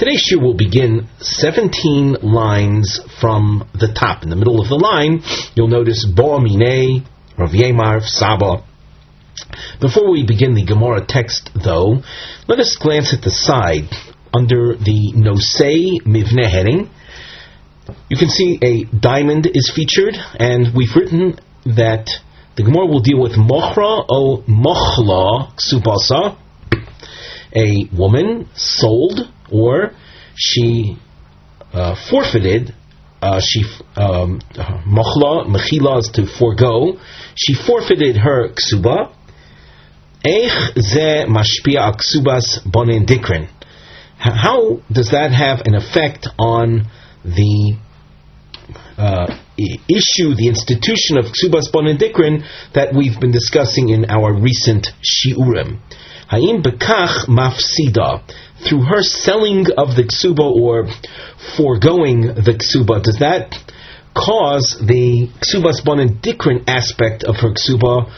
Today's shiur will begin 17 lines from the top. In the middle of the line, you'll notice Bo Minei, Rav Yemar, Saba. Before we begin the Gemara text, though, let us glance at the side under the Nosei Mivneh heading. You can see a diamond is featured, and we've written that the Gemara will deal with Mochra o Mochla Ksubasa, a woman sold or she forfeited. Mochla, mechila is to forego. She forfeited her ksuba. Eich ze mashpia ksubas bonin dikrin. How does that have an effect on the issue, the institution of ksubas bonin dikrin that we've been discussing in our recent shiurim? Ha'im bekach mafsida. Through her selling of the ksuba or foregoing the ksuba, does that cause the ksubas bonin dikrin aspect of her ksuba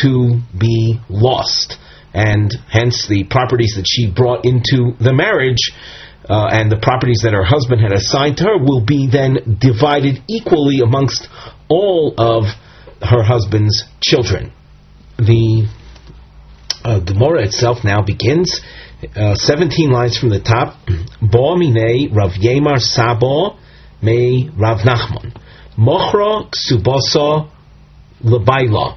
to be lost? And hence the properties that she brought into the marriage and the properties that her husband had assigned to her will be then divided equally amongst all of her husband's children. The Gemara itself now begins 17 lines from the top. Bo minei Rav Yemar Sabo me Rav Nachman Mochra Ksubasa Lebaila.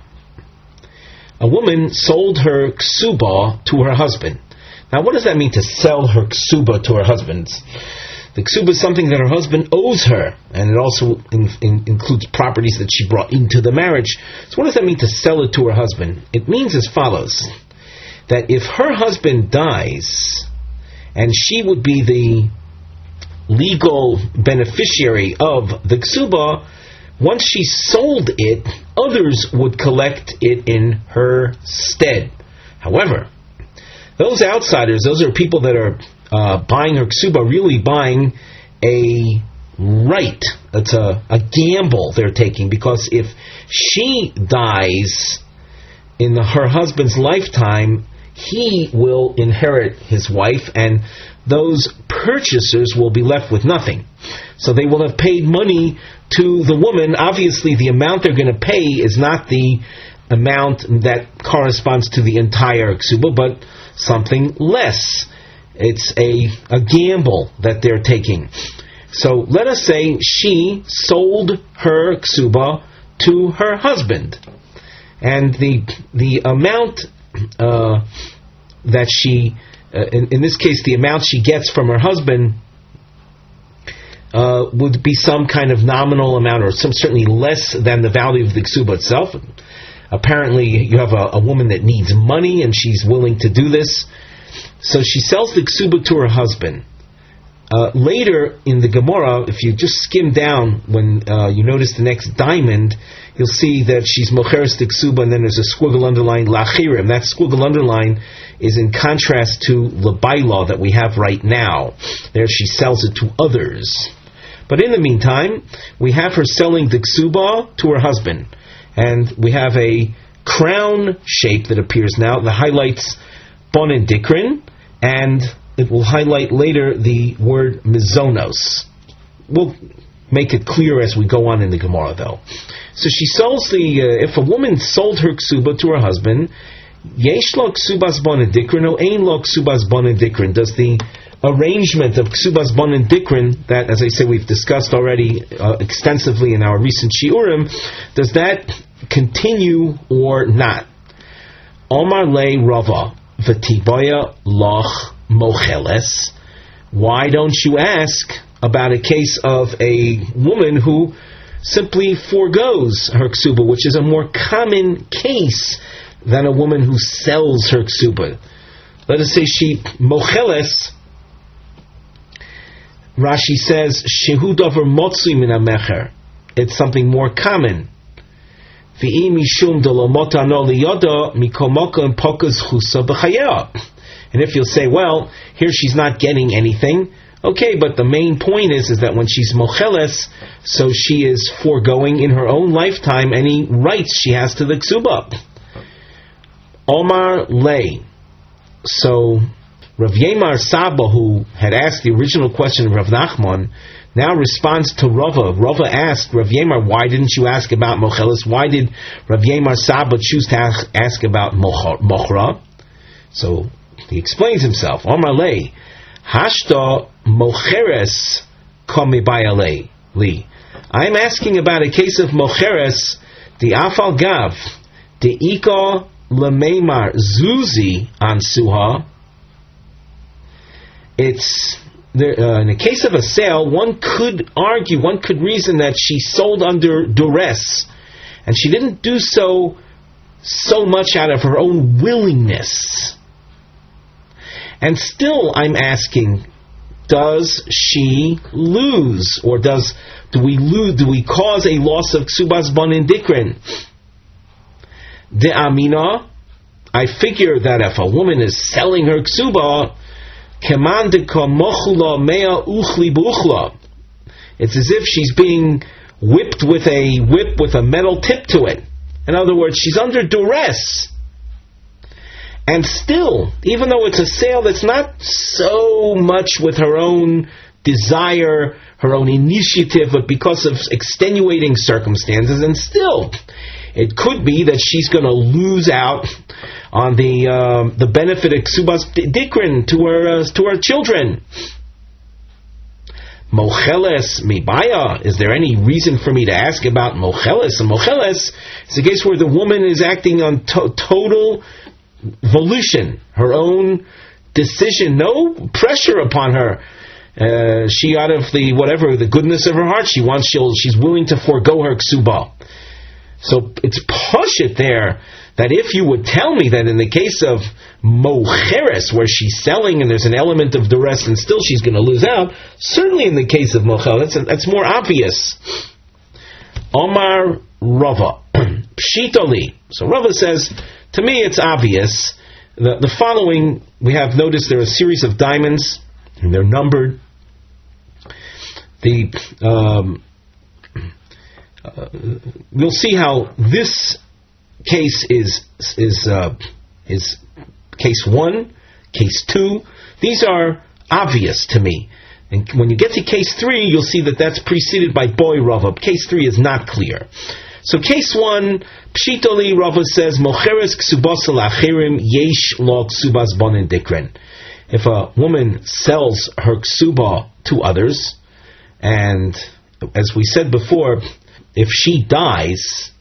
A woman sold her ksuba to her husband. Now, what does that mean to sell her ksuba to her husband? The ksuba is something that her husband owes her, and it also includes properties that she brought into the marriage. So what does that mean to sell it to her husband? It means as follows: that if her husband dies, and she would be the legal beneficiary of the ksuba, once she sold it, others would collect it in her stead. However, those outsiders, those are people that are buying her ksuba, really buying a right. It's a gamble they're taking, because if she dies in her husband's lifetime, he will inherit his wife, and those purchasers will be left with nothing. So they will have paid money to the woman. Obviously, the amount they're going to pay is not the amount that corresponds to the entire ksuba, but something less. It's a gamble that they're taking. So let us say she sold her ksuba to her husband, and the amount that she, in this case, the amount she gets from her husband would be some kind of nominal amount, or certainly less than the value of the ksuba itself. Apparently, you have a woman that needs money, and she's willing to do this. So she sells the ksuba to her husband. Later in the Gemara, if you just skim down, when you notice the next diamond, you'll see that she's mocheres the ksuba, and then there's a squiggle underline lachirim. That squiggle underline is in contrast to lebaila that we have right now. There she sells it to others. But in the meantime, we have her selling the ksuba to her husband. And we have a crown shape that appears now that highlights bonin dikrin, and it will highlight later the word mizonos. We'll make it clear as we go on in the Gemara, though. So she sells if a woman sold her ksuba to her husband, yesh lo ksubas bonin dikrin, o ein lo ksubas bonin dikrin. Does the arrangement of ksubas bonin dikrin, that, as I say, we've discussed already extensively in our recent shiurim, does that continue or not? Omar le Rava v'tibaya loch mocheles. Why don't you ask about a case of a woman who simply forgoes her ksuba, which is a more common case than a woman who sells her ksuba? Let us say she mocheles. Rashi says shehu davar motzui min hamecher. It's something more common. And if you'll say, well, here she's not getting anything, okay, but the main point is that when she's mocheles, so she is foregoing in her own lifetime any rights she has to the ksuba. Omar lei. So Rav Yemar Saba, who had asked the original question of Rav Nachman, now responds to Rava. Rava asked Rav Yemar, why didn't you ask about Mocheles? Why did Rav Yemar Saba choose to ask about Mochra? So he explains himself. Omar lei, hashta Mocheres komibayale li. I'm asking about a case of Mocheres, the Afal Gav, the Ika Lemeimar Zuzi an Suha. It's in a case of a sale, one could argue, one could reason that she sold under duress, and she didn't do so much out of her own willingness. And still, I'm asking, does she lose, or do we cause a loss of Kesubos Bonin Dikrin? De Amina, I figure that if a woman is selling her Kesuba, it's as if she's being whipped with a whip with a metal tip to it. In other words, she's under duress. And still, even though it's a sale that's not so much with her own desire, her own initiative, but because of extenuating circumstances, and still, it could be that she's going to lose out on the benefit of Kesubos Dikrin to her children. Mocheles mibaya. Is there any reason for me to ask about Mocheles? And Mocheles is a case where the woman is acting on total volition, her own decision, no pressure upon her. She, out of the goodness of her heart, she's willing to forego her Kesuba. So it's pashut there that if you would tell me that in the case of Mocheres, where she's selling and there's an element of duress and still she's going to lose out, certainly in the case of Mochel, that's more obvious. Omar Rava, Pshitoli. So Rava says, to me it's obvious. The following, we have noticed there are a series of diamonds, and they're numbered. We'll see how this case is case 1, case 2. These are obvious to me. And when you get to case 3, you'll see that that's preceded by boy Rava. Case 3 is not clear. So case 1, Pshitoli, Rava says, Mocheres Kesubos Lachirim Yesh Lo Kesubos Bonin Dikrin. If a woman sells her Kesuba to others, and as we said before, if she dies,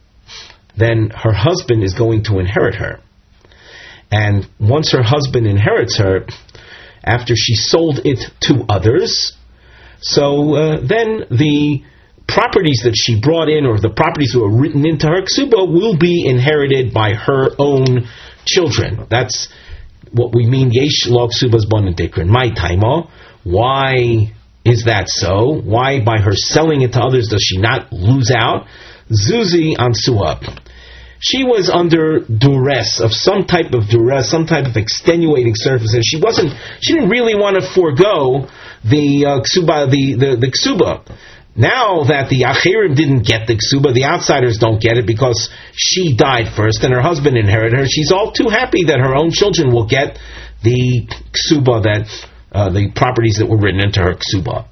then her husband is going to inherit her. And once her husband inherits her, after she sold it to others, so then the properties that she brought in, or the properties that were written into her Kesuba, will be inherited by her own children. That's what we mean, Yesh Lo Kesubos Bonin Dikrin. My taima. Why is that so? Why, by her selling it to others, does she not lose out? Zuzi Ansuha. She was under duress, of some type of duress, some type of extenuating circumstance. She didn't really want to forego the Kesuba. Now that the Achirim didn't get the Kesuba, the outsiders don't get it because she died first and her husband inherited her. She's all too happy that her own children will get the Kesuba, the properties that were written into her Kesuba.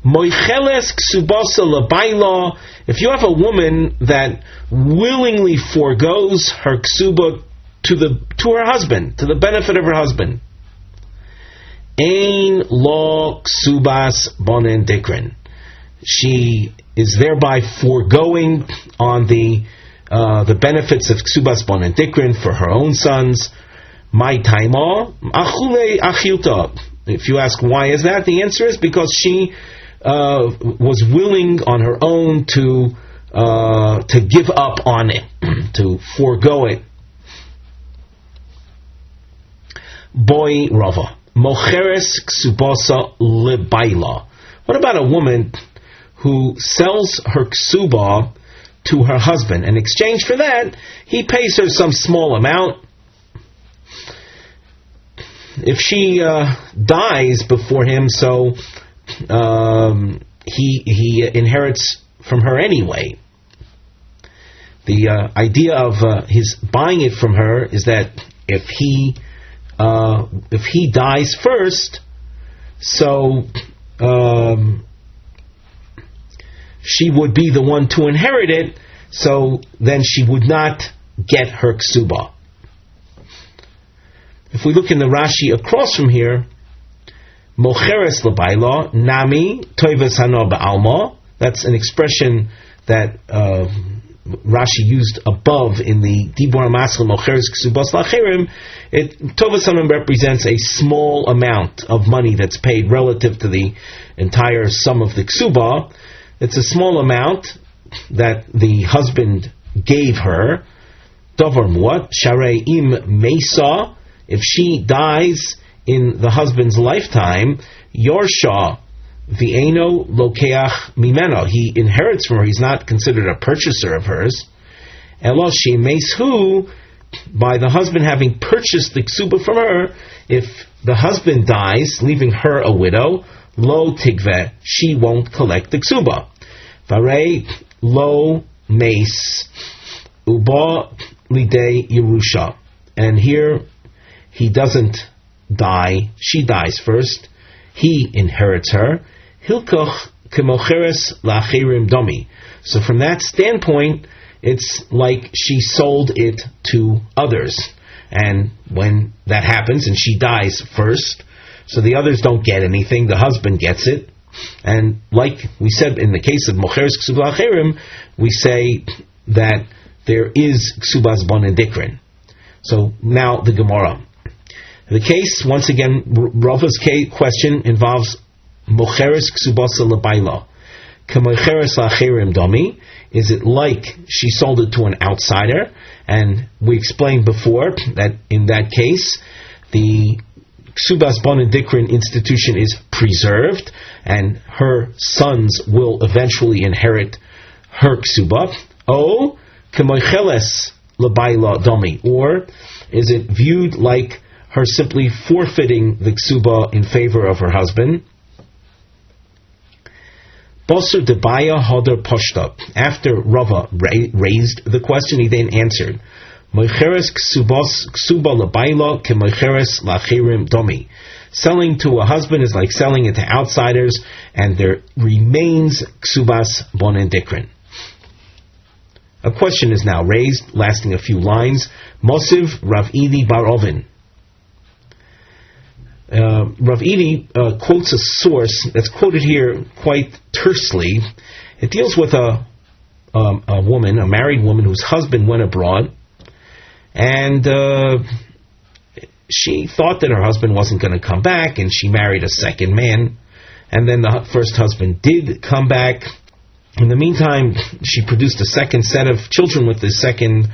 Moicheles Kesubasa Labaila. If you have a woman that willingly forgoes her Kesuba to her husband, to the benefit of her husband, Ein Lo Kesubos Bonin Dikrin. She is thereby foregoing on the benefits of Kesubos Bonin Dikrin for her own sons. My taima achule achilta. If you ask why is that, the answer is because she was willing on her own to give up on it, to forego it. Boy Rava, Mocheres Kesubasa Lebaila. What about a woman who sells her Kesuba to her husband? In exchange for that, he pays her some small amount. If she dies before him, so he inherits from her anyway. The idea of his buying it from her is that if he if he dies first, so she would be the one to inherit it, so then she would not get her ksuba. If we look in the Rashi across from here, mocheres lebaila nami toivas hano ba'alma. That's an expression that Rashi used above in the Dibur HaMaskil mocheres Kesubos lacherim. Tovas hano represents a small amount of money that's paid relative to the entire sum of the ksuba. It's a small amount that the husband gave her. Davar muat sharei im meisa. If she dies in the husband's lifetime, Yorsha Vieno Lokeach Mimeno. He inherits from her. He's not considered a purchaser of hers. Elo Shemeshu, by the husband having purchased the ksuba from her, if the husband dies, leaving her a widow, Lo Tigve, she won't collect the ksuba. Varei Lo Mace Uba Lidei Yerusha. And here he doesn't die, she dies first, he inherits her. Hilkoch kemocheres lachirim domi. So from that standpoint, it's like she sold it to others. And when that happens, and she dies first, so the others don't get anything, the husband gets it. And like we said in the case of mocheres ksubas lachirim, we say that there is ksubas bonedikrin. So now the Gemara. The case, once again, Rava's question involves mocheres ksubasa lebaila. Kemocheres lacherim domi. Is it like she sold it to an outsider? And we explained before that in that case, the ksubas bonedikrin institution is preserved, and her sons will eventually inherit her ksuba. O kemocheres lebaila domi. Or is it viewed like her simply forfeiting the ksuba in favor of her husband? Basur debaya hadar pashta. After Rava raised the question, he then answered, Mocheres ksuba labayla ke mocheres lachirim domi. Selling to a husband is like selling it to outsiders, and there remains ksubas bonedikrin. A question is now raised, lasting a few lines. Mosiv Rav Idi bar Ovin. Rav Idi quotes a source that's quoted here quite tersely. It deals with a woman, a married woman whose husband went abroad, and she thought that her husband wasn't going to come back, and she married a second man, and then the first husband did come back. In the meantime, she produced a second set of children with the second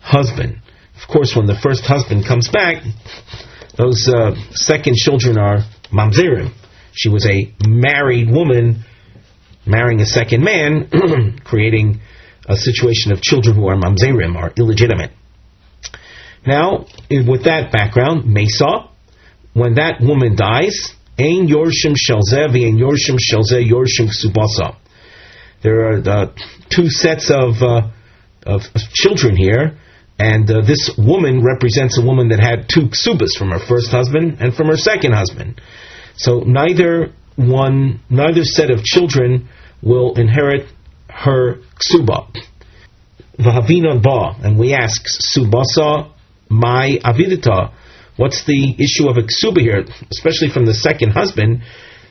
husband. Of course, when the first husband comes back, those second children are mamzerim. She was a married woman marrying a second man, creating a situation of children who are mamzerim, are illegitimate. Now, with that background, Mesa, when that woman dies, ein yorshim shelzeh v'ein yorshim shelzeh yorshim ksubasa. There are two sets of children here. And this woman represents a woman that had two ksubas, from her first husband and from her second husband. So neither set of children will inherit her ksuba. V'havinon ba, and we ask, subasa mai avidita, what's the issue of a ksuba here, especially from the second husband?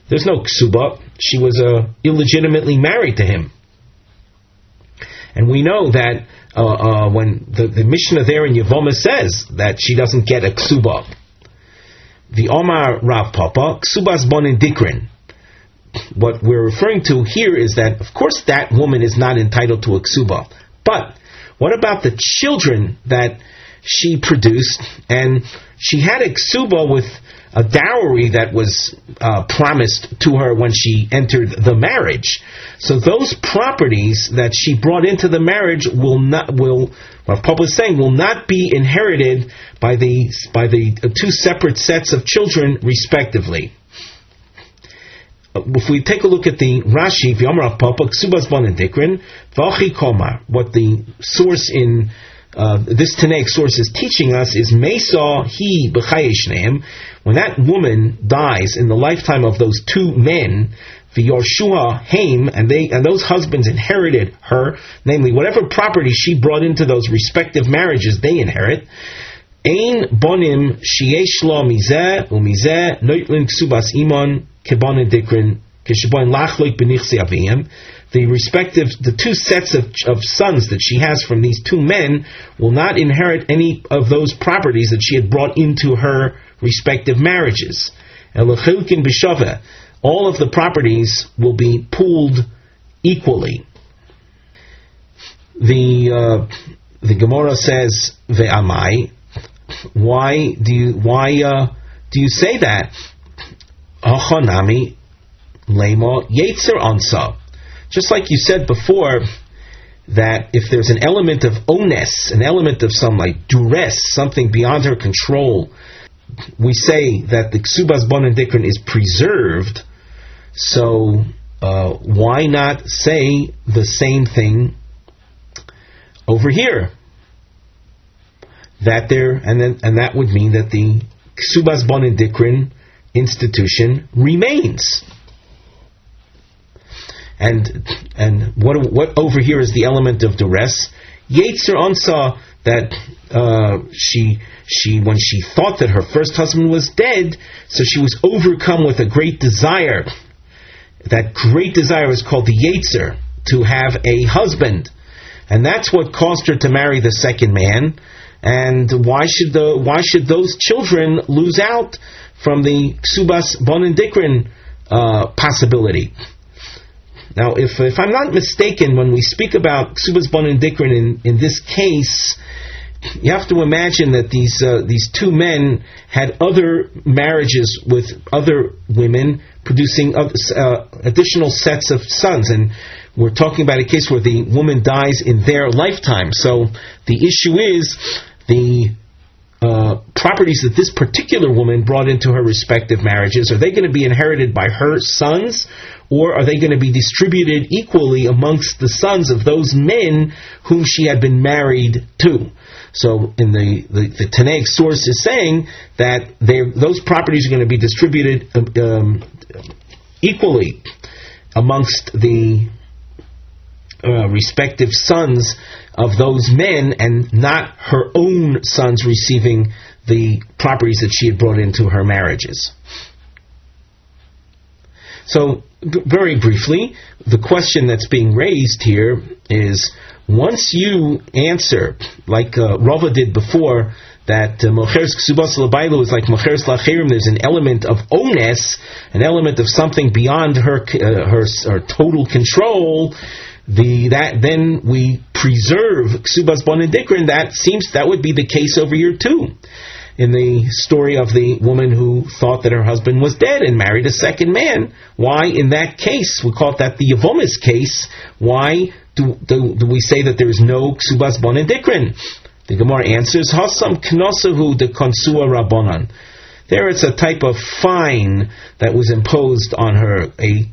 There's no ksuba. She was illegitimately married to him. And we know that when the Mishnah there in Yevoma says that she doesn't get a ksuba. The Omar Rav Papa, ksubas bonedikrin. What we're referring to here is that, of course, that woman is not entitled to a ksuba. But what about the children that she produced? And she had a ksuba with a dowry that was promised to her when she entered the marriage. So those properties that she brought into the marriage what Papa is saying, will not be inherited by the two separate sets of children, respectively. If we take a look at the Rashi, V'yamar Papa Ksubas bonedikrin v'achi komar, what the source in this Tanaic source is teaching us is Mesa He B'chayeshneim, when that woman dies in the lifetime of those two men, the Yoshua Haim, and those husbands inherited her, namely whatever property she brought into those respective marriages, they inherit. Ein bonim sheyesh lo mizeh umizeh noitlin ksubas imon kebonin dikrin kesheboin lachloik benichse aviyim. The two sets of sons that she has from these two men will not inherit any of those properties that she had brought into her respective marriages. Elachilkin b'shaveh. All of the properties will be pooled equally. The Gemara says, "Ve'amai." Why do you say that? Hachanami lema yetzer ansa. Just like you said before, that if there's an element of onus, an element of some like duress, something beyond her control, we say that the Kesubos Bon and Dikron is preserved. So why not say the same thing over here? That that would mean that the Kesubos Bon and Dikron institution remains. And what over here is the element of duress? Yetzer Ansa, that she when she thought that her first husband was dead, so she was overcome with a great desire. That great desire is called the Yetzer, to have a husband, and that's what caused her to marry the second man. And why should those children lose out from the Kesubos Bon and Dikron possibility? Now, if I'm not mistaken, when we speak about Kesubos Bon and Dikron in this case, you have to imagine that these two men had other marriages with other women, producing additional sets of sons, and we're talking about a case where the woman dies in their lifetime. So the issue is the properties that this particular woman brought into her respective marriages, are they going to be inherited by her sons, or are they going to be distributed equally amongst the sons of those men whom she had been married to? So in the Tanaic source is saying that those properties are going to be distributed equally amongst the respective sons of those men, and not her own sons receiving the properties that she had brought into her marriages. So, very briefly, the question that's being raised here is, once you answer, like Rava did before, that Mocheres Kesubos L'Baylo is like Mocheres L'Acherim, there's an element of onus, an element of something beyond her total control, then we preserve Kesubos Bon and Dikron. That would be the case over here too. In the story of the woman who thought that her husband was dead and married a second man, why in that case, we call it the Yevomis case, why do we say that there is no Kesubos Bon and Dikron? The Gemara answers, Hasam Knosahu de Konsua Rabbanan. There it's a type of fine that was imposed on her,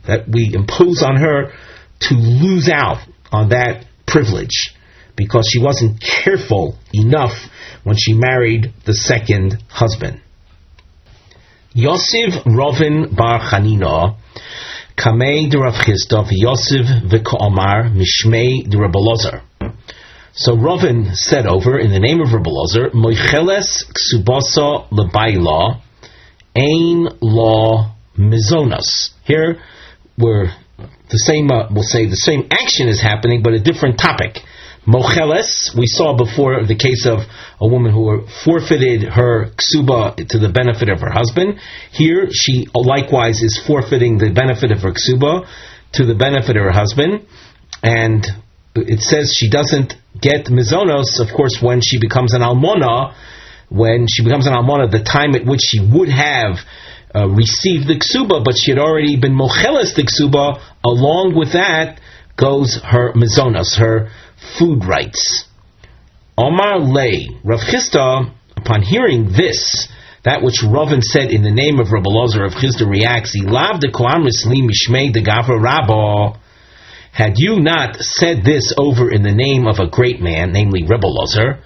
that we impose on her to lose out on that privilege, because she wasn't careful enough when she married the second husband. Yosef Rovin Bar Chanina, Kamei de Rav Chisda, Yosef v'Ko'amar Mishmei de Rav Ozer. So Rovin said over, in the name of Rav Ozer, Moicheles Ksubosa L'Bayla Ein Law Mizonos. Here we're the same, we'll say the same action is happening, but a different topic. Mocheles, we saw before the case of a woman who forfeited her ksuba to the benefit of her husband. Here, she likewise is forfeiting the benefit of her ksuba to the benefit of her husband. And it says she doesn't get mizonos, of course, when she becomes an almona. When she becomes an almona, the time at which she would have received the ksuba, but she had already been mocheles the ksuba. Along with that goes her mizonos, her food rights. Omar lei, Rav Chisda, upon hearing this, that which Ravin said in the name of Rav Ozer, Rav Chisda reacts, Ilav de koamris li mishmei de gavra rabba. had you not said this over in the name of a great man, namely Rebbe Ozer,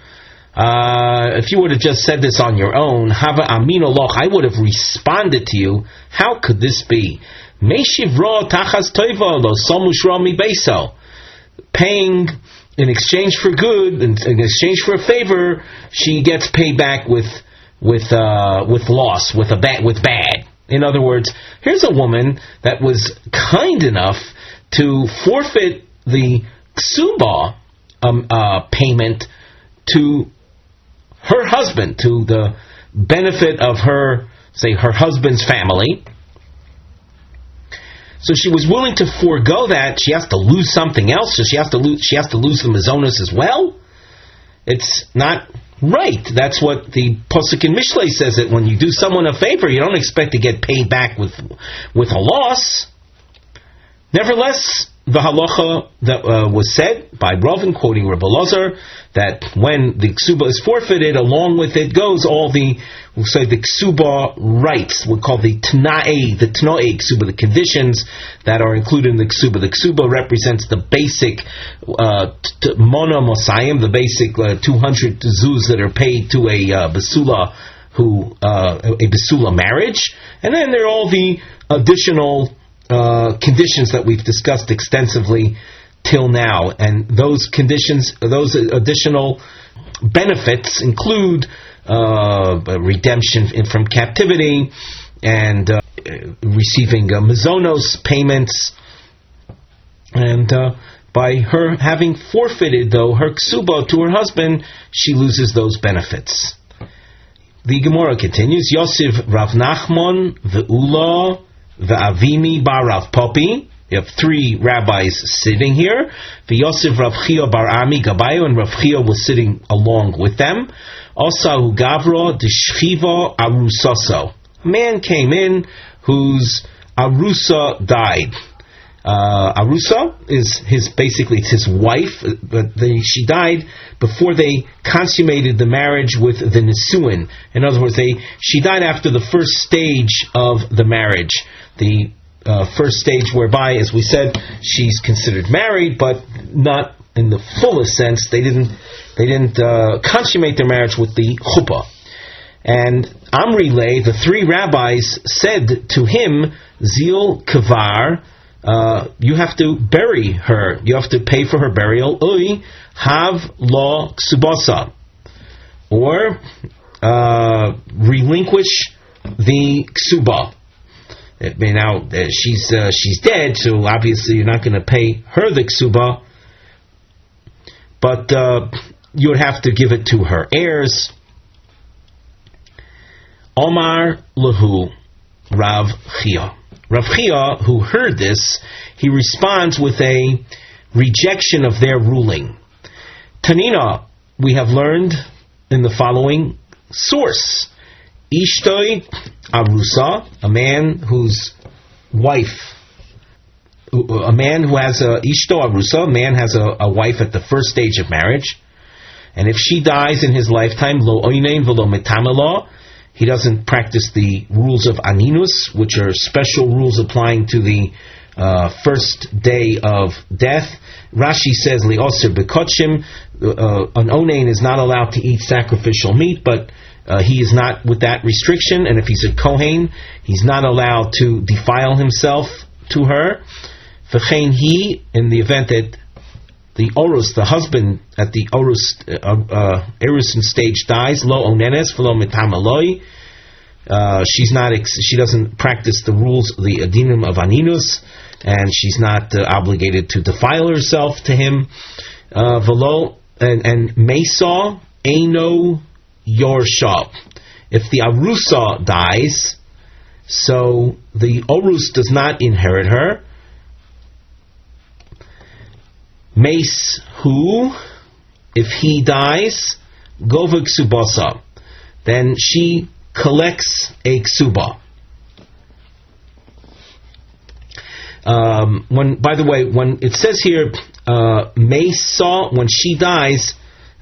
if you would have just said this on your own, Hava Amino Loch, I would have responded to you. How could this be? Meishivra tachas toiva lo somushra mi beiso. Paying in exchange for good, in exchange for a favor, she gets paid back with loss, with bad. In other words, here's a woman that was kind enough to forfeit the ksuba payment to her husband, to the benefit of her husband's family. So she was willing to forego that. She has to lose something else. So she has to lose the mazonos as well. It's not right. That's what the Pasuk in Mishlei says, that when you do someone a favor, you don't expect to get paid back with a loss. Nevertheless, the halacha that was said by Rav, quoting Rebbe Ozer, that when the ksuba is forfeited, along with it goes all the ksuba rights, we'll call the t'na'ei ksuba, the conditions that are included in the ksuba. The ksuba represents the basic mona mosayim, the basic 200 zuz that are paid to a basula a basula marriage, and then there are all the additional conditions that we've discussed extensively till now, and those conditions, those additional benefits include redemption from captivity and receiving mazonos payments, and by her having forfeited though her ksuba to her husband, she loses those benefits. The Gemara continues, Yosef Rav Nachman ve'ula ve'avimi bar Rav Popi. You have three rabbis sitting here. V'Yosef Rav Chia bar Ami Gabayo, and Rav Chia was sitting along with them. Asahu Gavra d'shchiva arusaso. A man came in whose arusa died. Arusa is it's his wife, but she died before they consummated the marriage with the Nisuin. In other words, she died after the first stage of the marriage. The first stage whereby, as we said, she's considered married, but not in the fullest sense. They didn't consummate their marriage with the chuppah. And Amrilei, the three rabbis, said to him, Zil Kavar, you have to bury her. You have to pay for her burial. Ui hav lo ksubasa, or relinquish the ksuba. Now she's dead, so obviously you're not going to pay her the ksuba, but you would have to give it to her heirs. Omar lahu Rav Chia. Rav Chia, who heard this, he responds with a rejection of their ruling. Tanina, we have learned in the following source. Ishtoi arusa, a man whose wife, a man who has a ishto arusa, a man has a wife at the first stage of marriage, and if she dies in his lifetime, lo oinein velo metamela, he doesn't practice the rules of aninus, which are special rules applying to the first day of death. Rashi says, li'oser bekotshim, an onain is not allowed to eat sacrificial meat, but he is not with that restriction, and if he's a kohen, he's not allowed to defile himself to her. V'chein he, in the event that the orus, the husband at the erusin stage dies, lo onenes v'lo mitamaloi. She doesn't practice the rules, the adinim of aninus, and she's not obligated to defile herself to him. V'lo and mesa eino yorsha. If the arusa dies, so the orus does not inherit her. Mace who, if he dies, gova ksubasa, then she collects a ksuba. When it says here, Mesa, when she dies,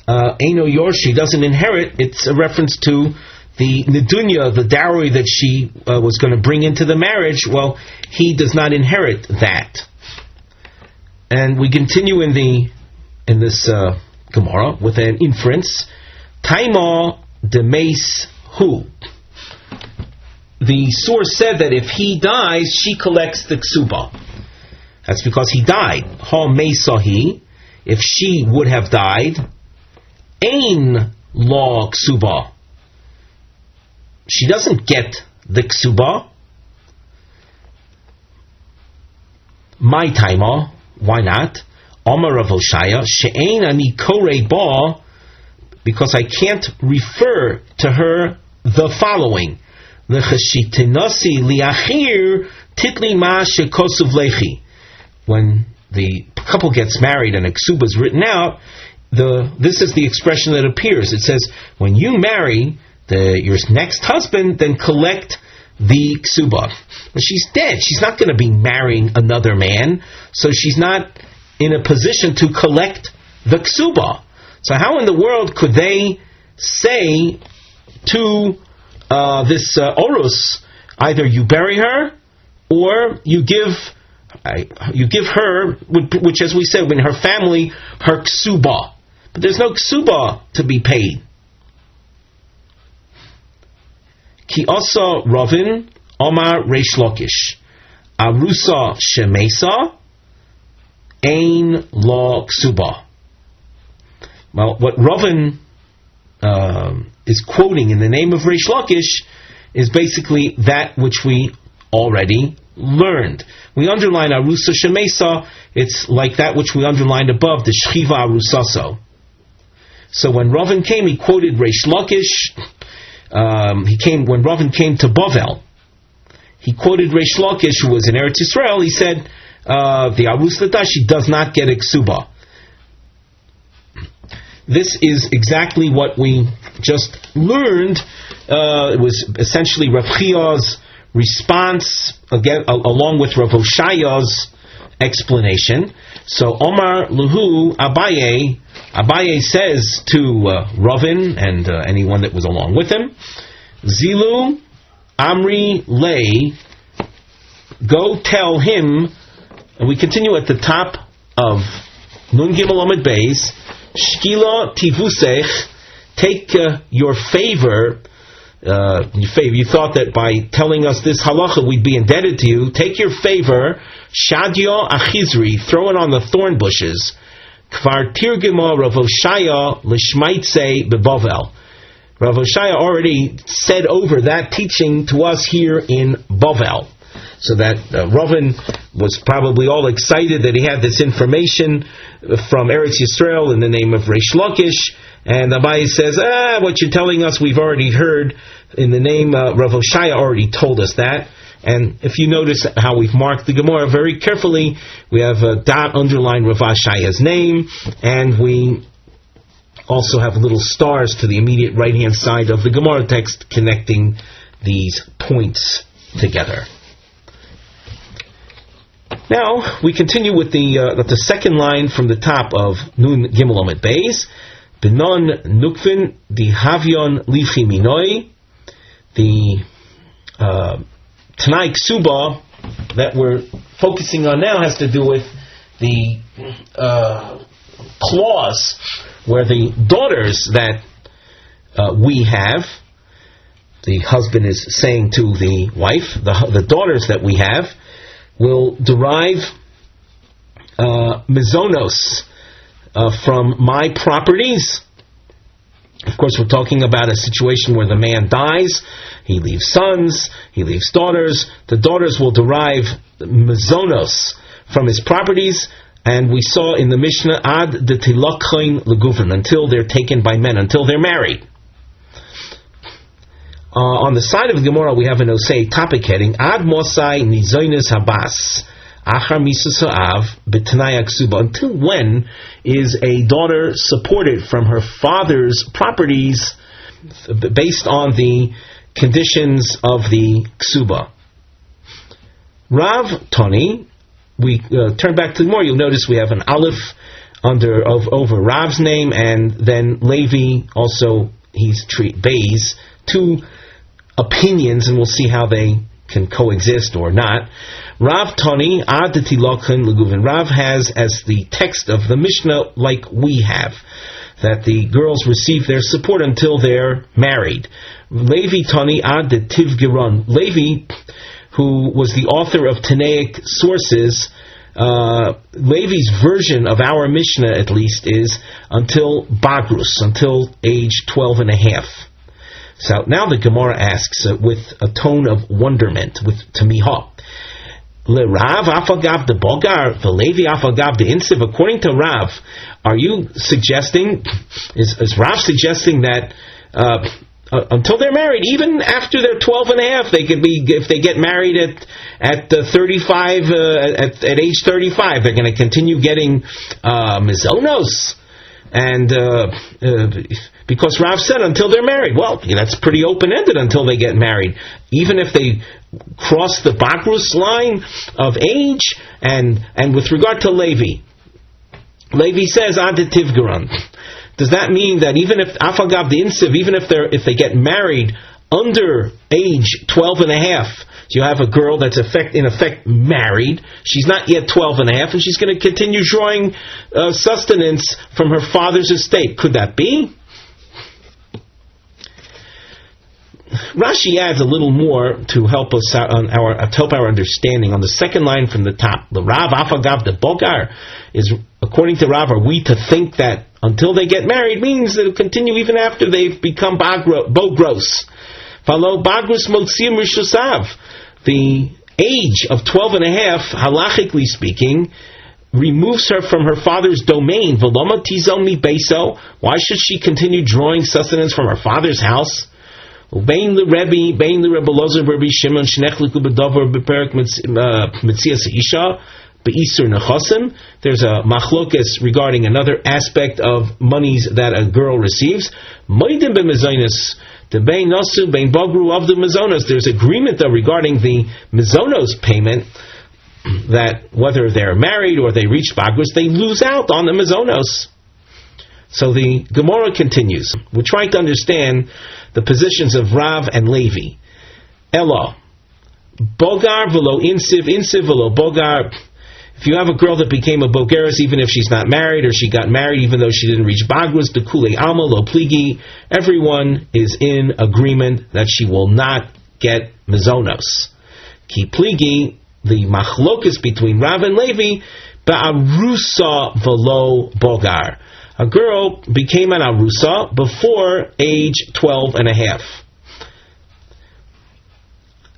Eino Yorshi doesn't inherit, it's a reference to the Nedunya, the dowry that she was going to bring into the marriage. Well, he does not inherit that. And we continue in this Gemara with an inference. Taima demeis hu. The source said that if he dies, she collects the ksuba. That's because he died. Ha meisahi. If she would have died, ein la ksuba. She doesn't get the ksuba. My taima. Why not? Amar Rav Oshaya, she'ein ani korei ba, because I can't refer to her the following. L'chashitinasi liachir titli ma shekosuv lechi. When the couple gets married and a ksuba is written out, this is the expression that appears. It says, when you marry your next husband, then collect the ksuba. Well, she's dead. She's not going to be marrying another man, so she's not in a position to collect the ksuba. So how in the world could they say to this orus, either you bury her or you give her, which as we said, in her family, her ksuba. But there's no ksuba to be paid. Ki asa Ravin Omar Reish Lakish Arusa Shemesa Ein La Ksuba. Well, what Ravin is quoting in the name of Reish Lakish is basically that which we already learned. We underline Arusa Shemesa, it's like that which we underlined above, the Shchiva Arusaso. So when Ravin came, he quoted Reish Lakish. When Ravin came to Bavel, he quoted Reish Lakish, who was in Eretz Yisrael. He said, the Arus Lata, she does not get a ksuba. This is exactly what we just learned. It was essentially Rav Chia's response, again, along with Rav Oshaya's explanation. So Omar Luhu Abaye says to Ravin and anyone that was along with him, Zilu Amri Lei, go tell him. And we continue at the top of Nun Gimel Amud Beis, Shkila Tivusech, take your favor. You thought that by telling us this halacha we'd be indebted to you. Take your favor, Shadya Achizri, throw it on the thorn bushes. Kvar Tirgima Rav Oshaya Lishmaitse Bebavel. Rav Oshaya already said over that teaching to us here in Bavel. So that Ravin was probably all excited that he had this information from Eretz Yisrael in the name of Reish Lakish. And Abaye says, what you're telling us we've already heard in the name Rav Oshaya already told us that. And if you notice how we've marked the Gemara very carefully, we have a dot underlined Rav Oshaya's name, and we also have little stars to the immediate right-hand side of the Gemara text connecting these points together. Now, we continue with the second line from the top of Nun Gimel Amud Beis. Benon Nukvin di Havyon Lifi Minoi. The Tanai Ksuba that we're focusing on now has to do with the clause where the daughters that we have, the husband is saying to the wife, the daughters that we have, will derive mizonos from my properties. Of course, we're talking about a situation where the man dies, he leaves sons, he leaves daughters. The daughters will derive mizonos from his properties, and we saw in the Mishnah, ad de tilakhain leguvin, until they're taken by men, until they're married. On the side of the Gemara, we have an Osei topic heading, ad mosai nizoinus habas, achar misusaav b'tanai ksuba. Until when is a daughter supported from her father's properties based on the conditions of the ksuba? Rav Toni, we turn back to the Gemara, you'll notice we have an aleph over Rav's name, and then Levi also, he's Beis, two opinions, and we'll see how they can coexist or not. Rav Tani ad tilokhan leguvin. Rav has as the text of the Mishnah like we have, that the girls receive their support until they're married. Levi Tani ad tivgiron. Levi, who was the author of Tanaic sources, Levi's version of our Mishnah, at least, is until Bagrus, until age 12 and a half. So now the Gemara asks, with a tone of wonderment, with tamihah, Le Rav afagav de bogar, the Levi afagav de insiv. According to Rav, are you suggesting, is Rav suggesting that until they're married, even after they're 12 and a half, they could be, if they get married at 35, at age 35, they're going to continue getting mizonos, and because Rav said until they're married. Well, that's pretty open-ended until they get married. Even if they cross the Bagrus line of age, and with regard to Levi says Aditiv Garan. Does that mean that even if Afagav the Insiv, even if they get married under age 12 and a half, so you have a girl that's in effect married, she's not yet 12 and a half, and she's going to continue drawing sustenance from her father's estate. Could that be? Rashi adds a little more to help us out on our understanding. On the second line from the top, the Rav Afagav the Bogar is, according to Rav, are we to think that until they get married means that it'll continue even after they've become bogros? Follow Bagrus Motzim Rishusav. The age of 12 and a half, halachically speaking, removes her from her father's domain. Veloma tizomi beso. Why should she continue drawing sustenance from her father's house? Bein the Rebbe, Bein the Rebbe Lozer Berbi Shimon Shnechliku Bedover Beperek Metzias Isha Beisur Nechosim. There's a machlokas regarding another aspect of monies that a girl receives. Moedim b'mezonos. The Bein Nosu Bein Bogru of the Mezonos. There's agreement though regarding the Mezonos payment, that whether they're married or they reach Bagrus, they lose out on the Mezonos. So the Gemara continues. We're trying to understand the positions of Rav and Levi. Ella, Bogar velo insiv, insiv velo Bogar. If you have a girl that became a Bogeris, even if she's not married, or she got married even though she didn't reach Bagrus, the Kule Alma lo Pligi, everyone is in agreement that she will not get Mezonos. Ki Pligi, the machlokas between Rav and Levi, Ba'arusa velo Bogar. A girl became an arusa before age 12 and a half.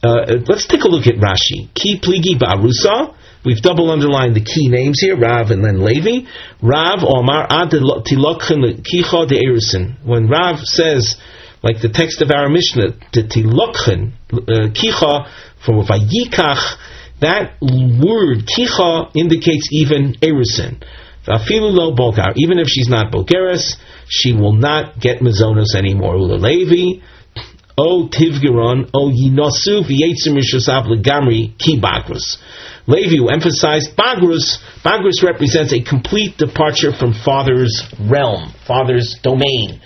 Let's take a look at Rashi. Ki pligi ba'arusa. We've double underlined the key names here, Rav and then Levi. Rav Omar ad tilokchen kicha de erusin. When Rav says, like the text of our Mishnah, the tilokchen kicha from vayikach, that word kicha indicates even erusin. Even if she's not Bogeres, she will not get Mezonos anymore. Ula Levi, O Tivgiron, O Yinosu, V'yetzim Rishosav Legamri, Ki Bagrus. Levi, who emphasized Bagrus, Bagrus represents a complete departure from father's realm, father's domain.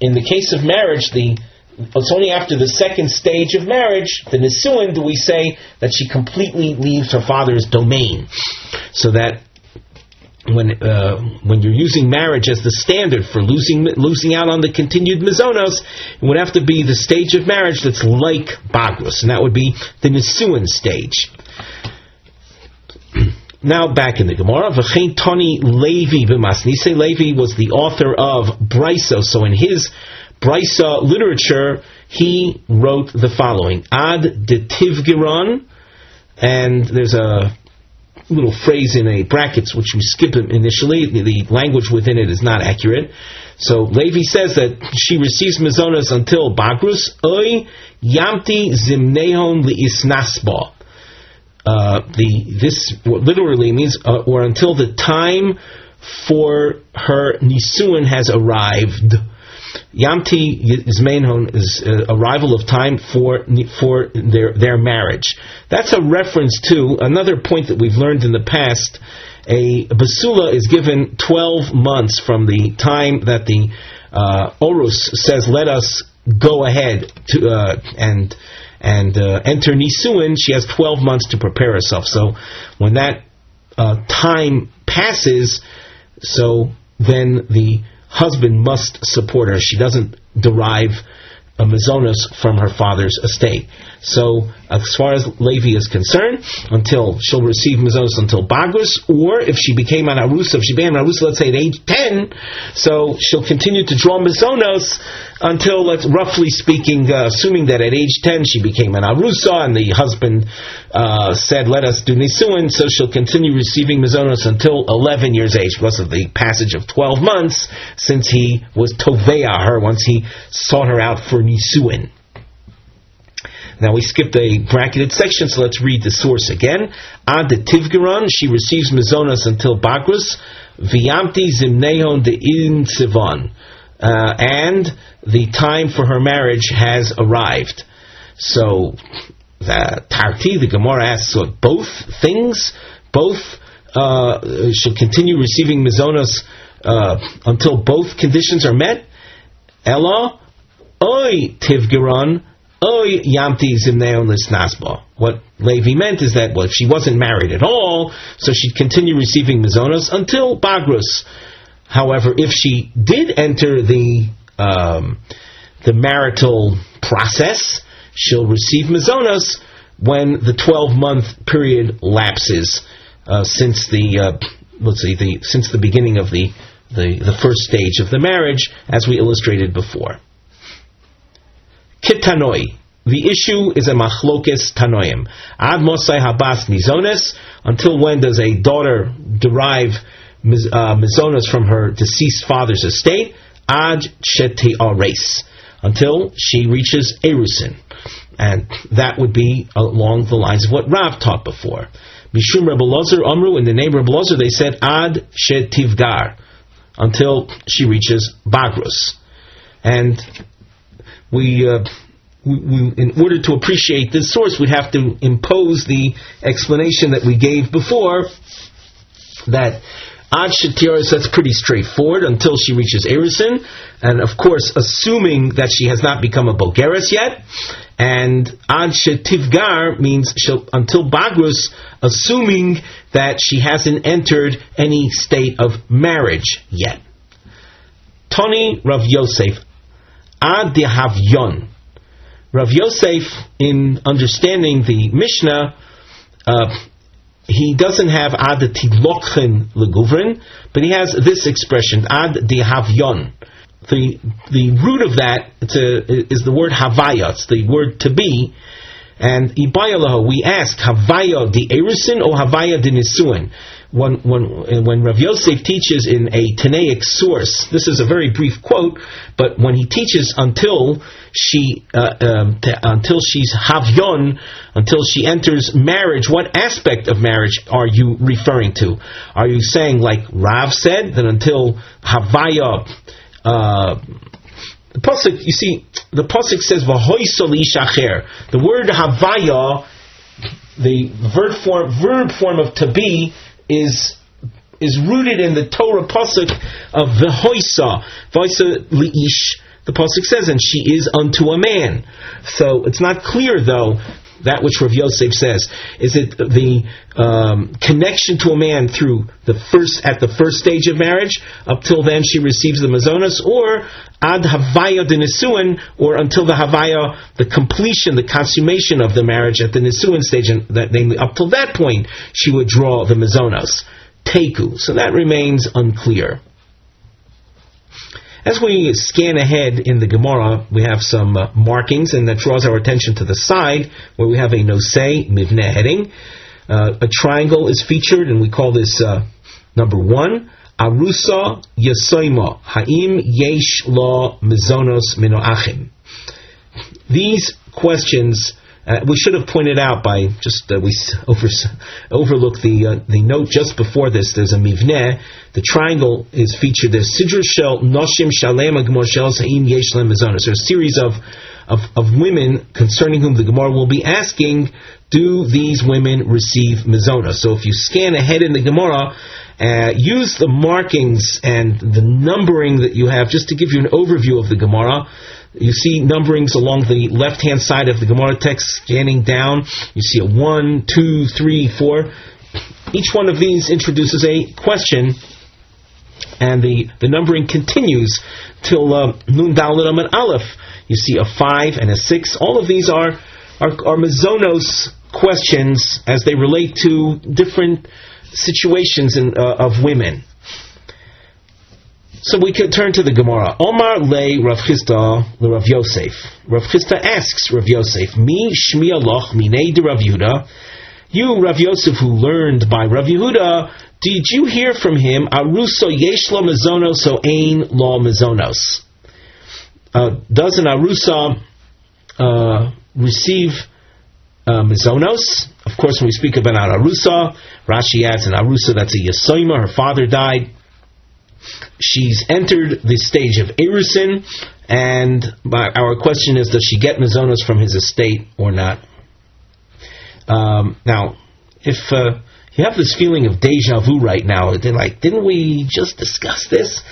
In the case of marriage, it's only after the second stage of marriage, the Nisuin, do we say that she completely leaves her father's domain. So that when you're using marriage as the standard for losing out on the continued mizonos, it would have to be the stage of marriage that's like Bagrus, and that would be the Nisuin stage. Now back in the Gemara, V'chein Tani Levi b'masnise. Levi was the author of Brisa, so in his Brisa literature, he wrote the following: Ad de Tivgiron, and there's a little phrase in a brackets which we skip initially. The language within it is not accurate. So Levi says that she receives Mezonos until Bagrus. Oy yamti zimnehon liisnasba. This literally means or until the time for her nisuin has arrived. Yamti Zmenhon is arrival of time for their marriage. That's a reference to another point that we've learned in the past. A basula is given 12 months from the time that the Orus says, "Let us go ahead," and and enter Nisuin, she has 12 months to prepare herself. So when that time passes, so then the husband must support her. She doesn't derive a mazonos from her father's estate. So, as far as Levi is concerned, until she'll receive mazonos until Bagrus, or if she became an arusa, let's say at age 10, so she'll continue to draw mazonos until, roughly speaking, assuming that at age 10 she became an arusa and the husband said, let us do nisuin, so she'll continue receiving mazonos until 11 years age, because of the passage of 12 months since he was tovea her, once he sought her out for nisuin. Now we skipped a bracketed section, so let's read the source again. Ad de Tivgeron, she receives mazonos until Bagrus, V'yamti zimneon de in Sivan, and the time for her marriage has arrived. So the Tarti, the Gemara asks, so both things, should continue receiving mazonos until both conditions are met. Ella, oy Tivgeron, what Levi meant is that, if she wasn't married at all, so she'd continue receiving mazonos until Bagrus. However, if she did enter the marital process, she'll receive mazonos when the 12-month period lapses since the beginning of the first stage of the marriage, as we illustrated before. Kitanoi. The issue is a machlokes tanoim. Ad mosai habas mizones. Until when does a daughter derive mizones from her deceased father's estate? Ad sheti ares. Until she reaches erusin. And that would be along the lines of what Rav taught before. Mishum Rebbe Ozer Amru, in the name of Rebbe Ozer, they said Ad shetivgar. Until she reaches Bagrus. And we, in order to appreciate this source, we'd have to impose the explanation that we gave before, that Ad Shetiris, that's pretty straightforward, until she reaches Erusin, and of course, assuming that she has not become a Bogeres yet, and Ad Shetivgar means until Bagrus, assuming that she hasn't entered any state of marriage yet. Toni Rav Yosef, Ad Dehavyon. Rav Yosef, in understanding the Mishnah, he doesn't have Ad Tidlokchen Leguvrin, but he has this expression, Ad Dehavyon. The root of that is the word Havaya, it's the word to be, and Ibayalaho, we ask, Havaya de Erusin or Havaya de Nisuin? When Rav Yosef teaches in a Tanaic source, this is a very brief quote, but when he teaches until she's havyon, until she enters marriage, what aspect of marriage are you referring to? Are you saying, like Rav said, that until havaya? The pasuk, you see, the pasuk says v'hoisol ishacher. The word havaya, the verb form of to be, is rooted in the Torah pasuk of v'hoisa li'ish. The pasuk says, and she is unto a man. So it's not clear, though, that which Rav Yosef says. Is it the connection to a man through at the first stage of marriage, up till then she receives the mazonos, or ad havaya de nisuin, or until the havaya, the completion, the consummation of the marriage at the nisuin stage, and that, namely up till that point she would draw the mazonos. Teku. So that remains unclear. As we scan ahead in the Gemara, we have some markings, and that draws our attention to the side, where we have a nosei mivneh heading. A triangle is featured, and we call this number 1, Arusa Yasoima, Ha'im Yesh Lo Mizonos Minoachim. These questions, we should have pointed out by just, we overlooked the note just before this. There's a mivneh. The triangle is featured. There's Siddur Shel Noshim Shalem Agmor Shel Ha'im Yesh Lo Mizonos. There's a series of women concerning whom the Gemara will be asking, do these women receive mazonos? So if you scan ahead in the Gemara, use the markings and the numbering that you have just to give you an overview of the Gemara. You see numberings along the left-hand side of the Gemara text, scanning down. You see a 1, 2, 3, 4. Each one of these introduces a question, and the numbering continues till Nun Dalet Amud Aleph. You see a 5 and a 6. All of these are Mazonos questions as they relate to different situations of women. So we can turn to the Gemara. Omar le Rav Chisda le Rav Yosef. Rav Chisda asks Rav Yosef, Mi shmi aloch minei de Rav Yehuda. You, Rav Yosef, who learned by Rav Yehuda, did you hear from him, Aruso yesh lo mezonos o ein lo mezonos? Does an Arusa receive mezonos? Of course, when we speak about an Arusa, Rashi adds an Arusa that's a Yesoima, her father died. She's entered the stage of Erusin, and our question is, does she get mezonos from his estate or not? Now, if you have this feeling of deja vu right now, didn't we just discuss this?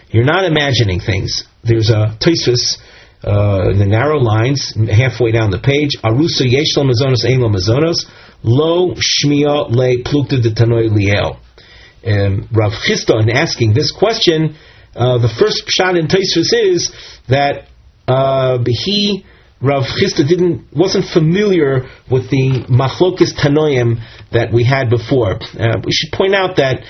You're not imagining things. There's a Tosfos in the narrow lines, halfway down the page, Arusa yesh lo mezonos ein lo mezonos, lo shmiya le plukta de tanoi liel. Rav Chisda, in asking this question, the first pshat in Tosfos is that Rav Chisda wasn't familiar with the machlokes tanoim that we had before. We should point out that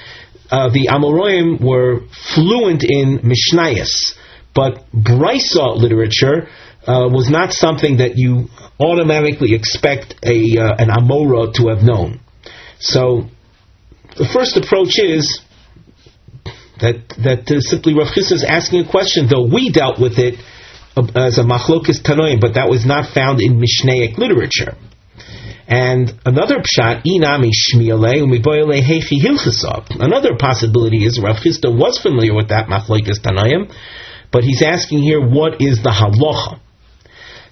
the Amoraim were fluent in Mishnayos, but Brisa literature was not something that you automatically expect an Amora to have known. So the first approach is that simply Rav Chisda is asking a question, though we dealt with it as a machlokes tanoim, but that was not found in Mishnaic literature. And another pshat, inami shmiale umiboyle hechi hilchasa. Another possibility is Rav Chisda was familiar with that machlokes tanoim, but he's asking here, what is the halacha?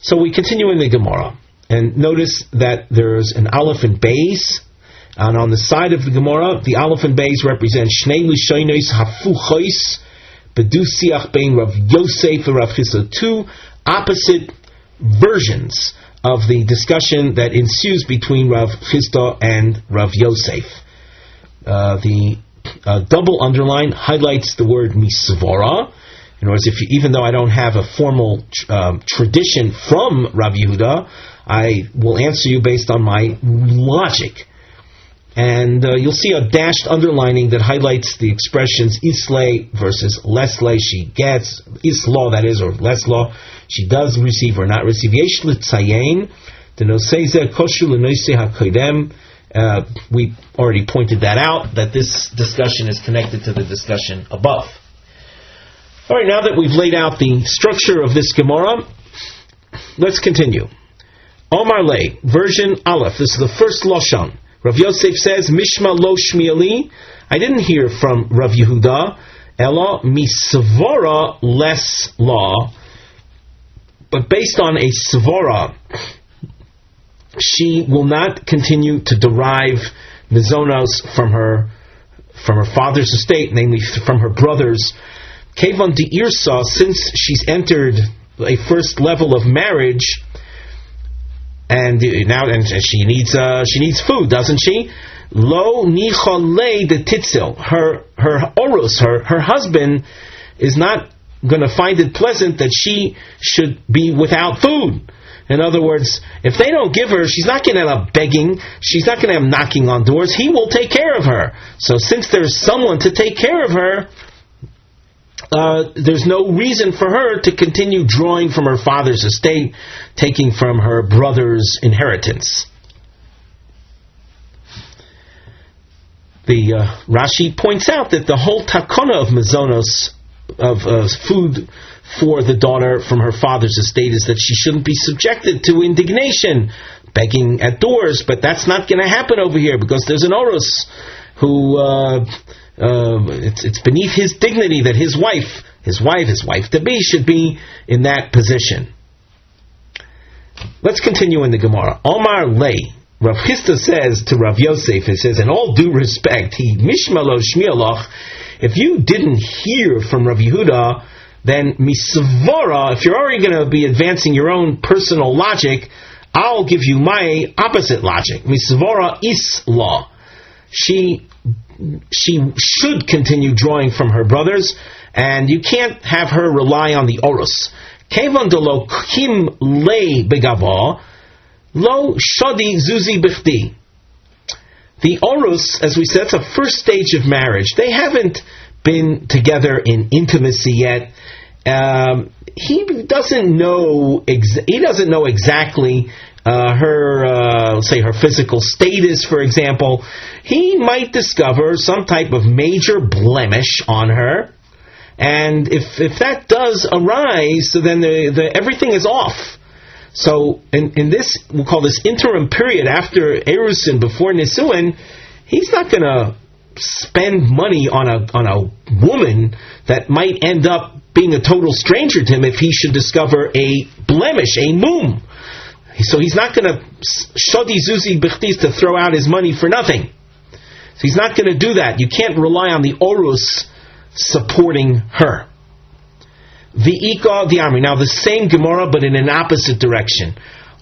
So we continue in the Gemara, and notice that there's an aleph and beis, and on the side of the Gemara, the aleph and beis represent shnei lishonos hafuchos bedusiach bein Rav Yosef and Rav Chisda, two opposite versions of the discussion that ensues between Rav Chisda and Rav Yosef. The double underline highlights the word misvara. In other words, even though I don't have a formal tradition from Rav Yehuda, I will answer you based on my logic. And you'll see a dashed underlining that highlights the expressions islay versus leslay. She gets, isla that is, or lesla, she does receive or not receive. Yesh l'tzayin, the noseize koshu l'noisei hakoidem. We already pointed that out, that this discussion is connected to the discussion above. Alright, now that we've laid out the structure of this Gemara, let's continue. Omar Le, version Aleph, this is the first Lashon. Rav Yosef says, Mishma lo shmiali, I didn't hear from Rav Yehuda, Ela misvara less law, but based on a svara, she will not continue to derive mizonos from her father's estate, namely from her brothers. Kevan de Irsa, since she's entered a first level of marriage, and she needs food, doesn't she? Lo nichalei de titzil. Her oros, her husband, is not going to find it pleasant that she should be without food. In other words, if they don't give her, she's not going to end up begging. She's not going to have knocking on doors. He will take care of her. So since there's someone to take care of her, there's no reason for her to continue drawing from her father's estate, taking from her brother's inheritance. The Rashi points out that the whole takana of mazonos, of food for the daughter from her father's estate, is that she shouldn't be subjected to indignation, begging at doors, but that's not going to happen over here because there's an oros who... it's beneath his dignity that his wife to be should be in that position. Let's continue in the Gemara. Omar Lei, Rav Chisda says to Rav Yosef, he says, in all due respect, he mishmalo shmialoch, if you didn't hear from Rav Yehuda, then misvora, if you're already going to be advancing your own personal logic, I'll give you my opposite logic. Misvora is law. She should continue drawing from her brothers, and you can't have her rely on the orus. Kevan de lo kim lei begava, lo shadi zuzi bichdi. The orus, as we said, it's a first stage of marriage. They haven't been together in intimacy yet. He doesn't know exactly her, say, her physical status, for example. He might discover some type of major blemish on her, and if that does arise, so then everything is off. So in this, we'll call this interim period after Erusin, before Nisuin, he's not going to spend money on a woman that might end up being a total stranger to him if he should discover a blemish, a mum. So he's not going to shodi zuzi bichtis to throw out his money for nothing. So he's not going to do that. You can't rely on the orus supporting her. V'ika the army. Now the same Gemara, but in an opposite direction.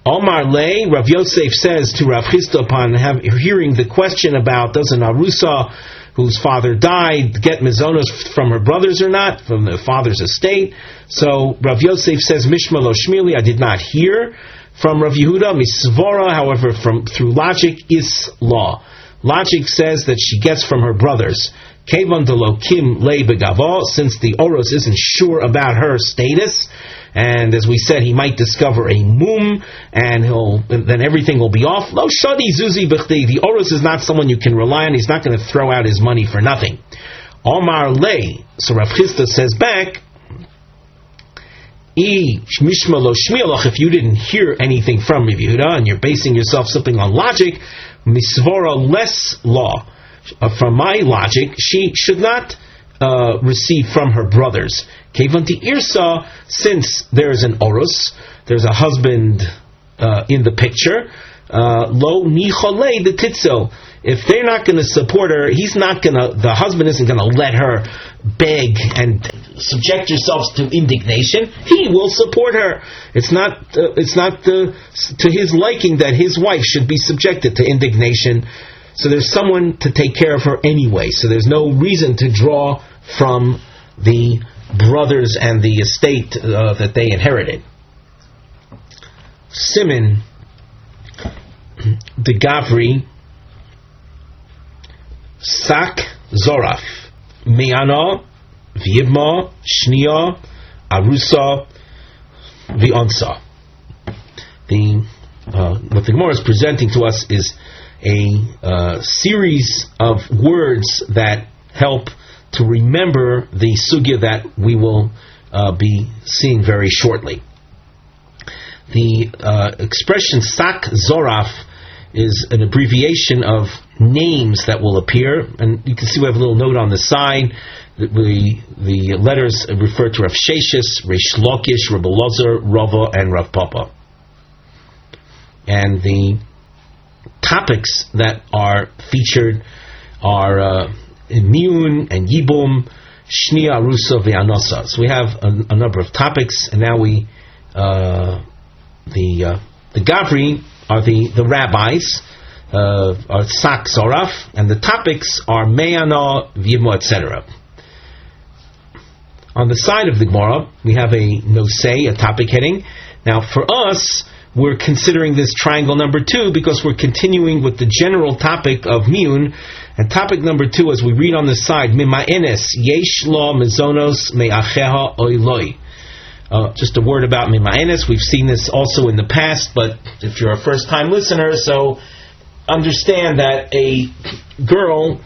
Omar Lei, Rav Yosef says to Rav Chisda upon hearing the question about does an arusa whose father died get mizonos from her brothers or not, from the father's estate. So Rav Yosef says, Mishma lo shmili, I did not hear from Rav Yehuda. Misvora, however, through logic, is law. Logic says that she gets from her brothers. Kevan de lo kim lei begavo, since the oros isn't sure about her status, and as we said, he might discover a mum, and then everything will be off. Lo shadi zuzi b'chdi. The oros is not someone you can rely on. He's not going to throw out his money for nothing. Omar lei. So Rav Chisda says back, mishma lo shmielach. If you didn't hear anything from Rav Yehuda and you're basing yourself something on logic, misvora less law. From my logic, she should not receive from her brothers. Kevanti irsa, since there's an orus, there's a husband in the picture. Lo nicholei the titzo. If they're not going to support her, the husband isn't going to let her beg and subject yourselves to indignation. He will support her. It's not to his liking that his wife should be subjected to indignation. So there's someone to take care of her anyway. So there's no reason to draw from the brothers and the estate that they inherited. Simin, the Gavri, Sak Zoraf, Me'ana, V'yibma, Shnia, Arusa, V'onsa. What the Gemara is presenting to us is a series of words that help to remember the sugya that we will be seeing very shortly. The expression Sak Zoraf is an abbreviation of names that will appear, and you can see we have a little note on the side. The letters refer to Rav Sheshis, Rish Lakish, Rav Ozer, Rava, and Rav Papa. And the topics that are featured are Miyun and Yibum, Shni Arusa Ve'anosa. So we have a number of topics, and now the Gavri are the rabbis, are Sak Zoraf, and the topics are Me'ana, V'yibma, etc. On the side of the Gemara, we have a nosei, a topic heading. Now for us, we're considering this triangle number 2 because we're continuing with the general topic of Miyun. And topic number 2, as we read on the side, Mima'enes, Yesh lo mezonos me'acheha oiloi. Just a word about Mima'enes. We've seen this also in the past, but if you're a first-time listener, so understand that a girl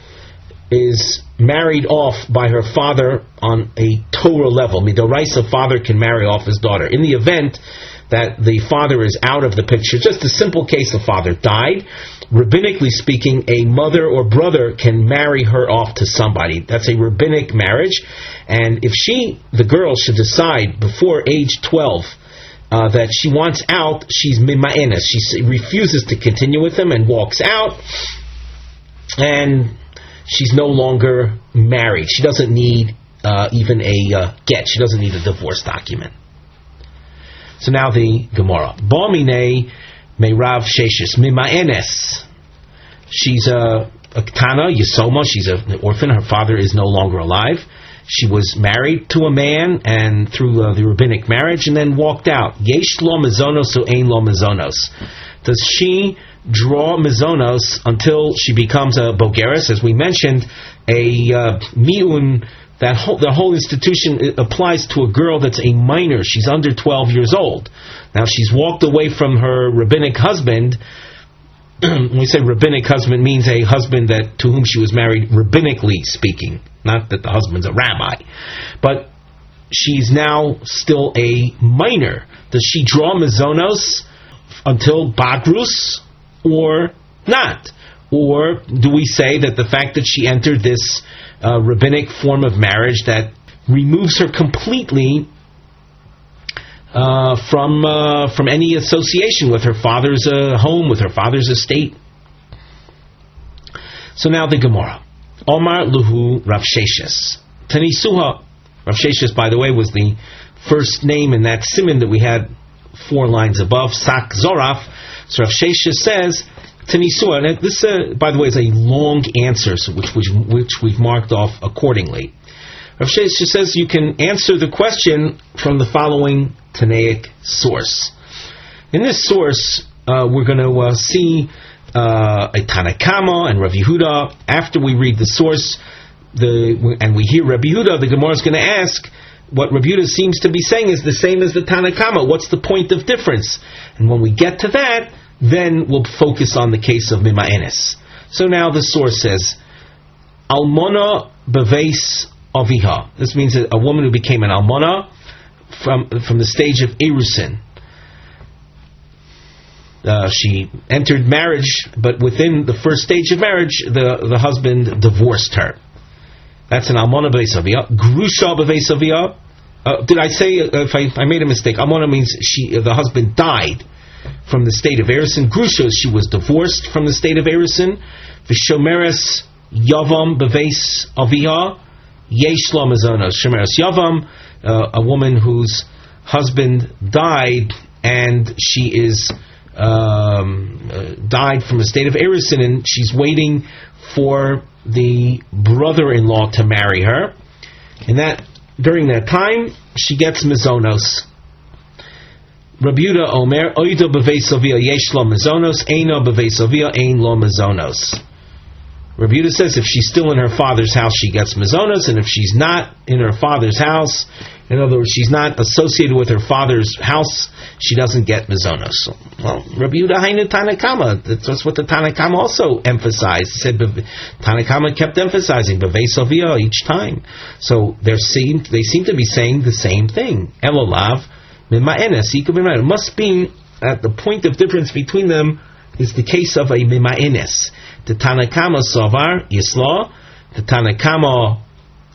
is married off by her father on a Torah level. Midoraisa, father can marry off his daughter. In the event that the father is out of the picture, just a simple case, the father died, rabbinically speaking, a mother or brother can marry her off to somebody. That's a rabbinic marriage, and if the girl should decide before age 12 that she wants out, she's mima'enes. She refuses to continue with him and walks out, and she's no longer married. She doesn't need even a get. She doesn't need a divorce document. So now the Gemara. Ba'mine me'Rav Sheshis mima'enes. She's a Ktana, Yisoma. She's an orphan. Her father is no longer alive. She was married to a man and through the rabbinic marriage and then walked out. Yesh lo mizonos o ein lo mizonos. Does she draw mizonos until she becomes a bogeres? As we mentioned, a mi'un, the whole institution applies to a girl that's a minor. She's under 12 years old. Now she's walked away from her rabbinic husband. When we say rabbinic husband, means a husband to whom she was married rabbinically speaking. Not that the husband's a rabbi. But she's now still a minor. Does she draw mizonos until Badrus or not? Or do we say that the fact that she entered this rabbinic form of marriage that removes her completely from any association with her father's home, with her father's estate? So now the Gemara. Omar Luhu Rav Sheshis Tanisuha. Rav Sheshis, by the way, was the first name in that siman that we had 4 lines above, Sak Zoraf. So Rav Sheshis says, Tanisuha, and this, by the way, is a long answer, which we've marked off accordingly. Rav Sheshis says you can answer the question from the following Tanaic source. In this source, we're going to see a Tanakama and Rav Yehuda. After we read the source, and we hear Rav Yehuda, the Gemara is going to ask, what Rav Yehuda seems to be saying is the same as the Tanakama. What's the point of difference? And when we get to that, then we'll focus on the case of Mima'enes. So now the source says, Almona beveis aviha. This means that a woman who became an almona from the stage of erusin. She entered marriage, but within the first stage of marriage, the husband divorced her. That's an almona beveis aviha. Grusha beveis aviha. Did I say, if I made a mistake, almona means the husband died from the state of erusin. Grusha, she was divorced from the state of erusin. V'shomeres yavam beveis aviha. Yesh lo mizonos. Shomeres yavam, a woman whose husband died and she is died from a state of erusin, and she's waiting for the brother-in-law to marry her. And that during that time, she gets mizonos. Rabbi Yehuda Omer, Oida beveis avia yesh lo mizonos, Eino beveis avia ein lo mizonos. Rabbi Yehuda says if she's still in her father's house, she gets mizonos, and if she's not in her father's house, in other words, she's not associated with her father's house, she doesn't get mizonos. Well, Rabbi Yehuda Hainu Tanakama, that's what the Tanakama also emphasized. He said Tanakama kept emphasizing beveis avia each time. So they seem to be saying the same thing. Elolav mima'enes. It must be at the point of difference between them is the case of a mima'enes. The Tanakama Savar Yisla. The Tanakama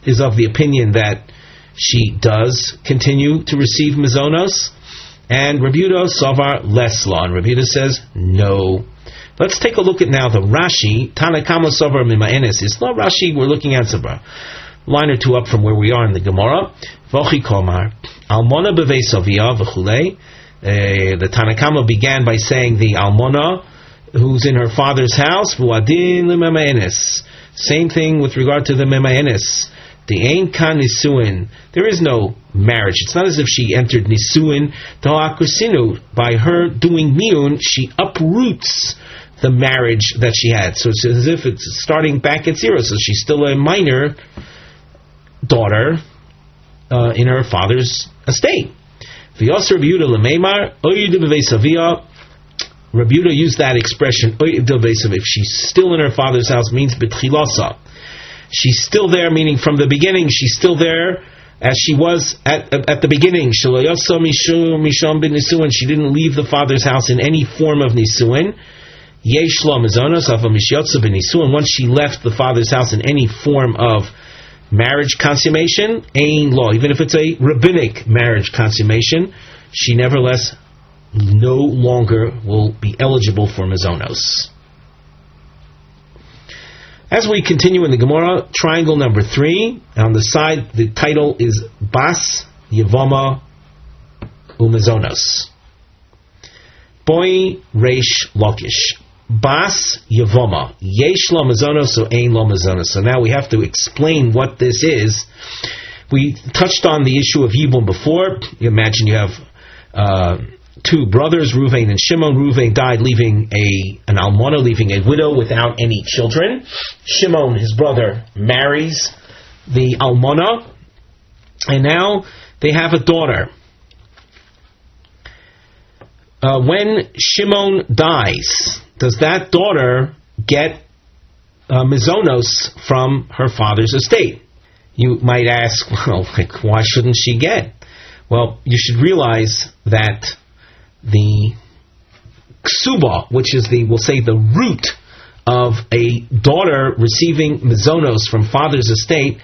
is of the opinion that she does continue to receive mizonos, and Rabbi Yehuda Savar Lesla. And Rabbi Yehuda says no. Let's take a look at now the Rashi. Tanakama Savar Mima'enes Yisla. Rashi, we're looking at a line or two up from where we are in the Gemara. V'chi Komar Almona beveis avia v'chulei. The Tanakama began by saying the Almona who's in her father's house, v'adin l'mema'enes. Same thing with regard to the mema'enes. The ein kan nisuin. There is no marriage. It's not as if she entered nisuin. By her doing miun, she uproots the marriage that she had. So it's as if it's starting back at zero. So she's still a minor daughter in her father's estate. V'yoser Rabbi Yehuda l'meimar oyidu beveis avia. Rabbi Yehuda used that expression, if she's still in her father's house, means betchilasa. She's still there, meaning from the beginning, she's still there as she was at the beginning. She didn't leave the father's house in any form of nisuin. Once she left the father's house in any form of marriage consummation, ain law, even if it's a rabbinic marriage consummation, she nevertheless no longer will be eligible for mizonos. As we continue in the Gemara, triangle number 3, on the side, the title is Bas Yevoma Umezonos. Boy Reish Lakish. Bas Yevoma. Yesh lo mezonos or ein lo mezonos. So now we have to explain what this is. We touched on the issue of Yibum before. You imagine you have 2 brothers, Reuven and Shimon. Reuven died leaving an almana, leaving a widow without any children. Shimon, his brother, marries the almana, and now they have a daughter. When Shimon dies, does that daughter get mizonos from her father's estate? You might ask, well, why shouldn't she get? Well, you should realize that the ksuba, which is we'll say the root of a daughter receiving mizonos from father's estate,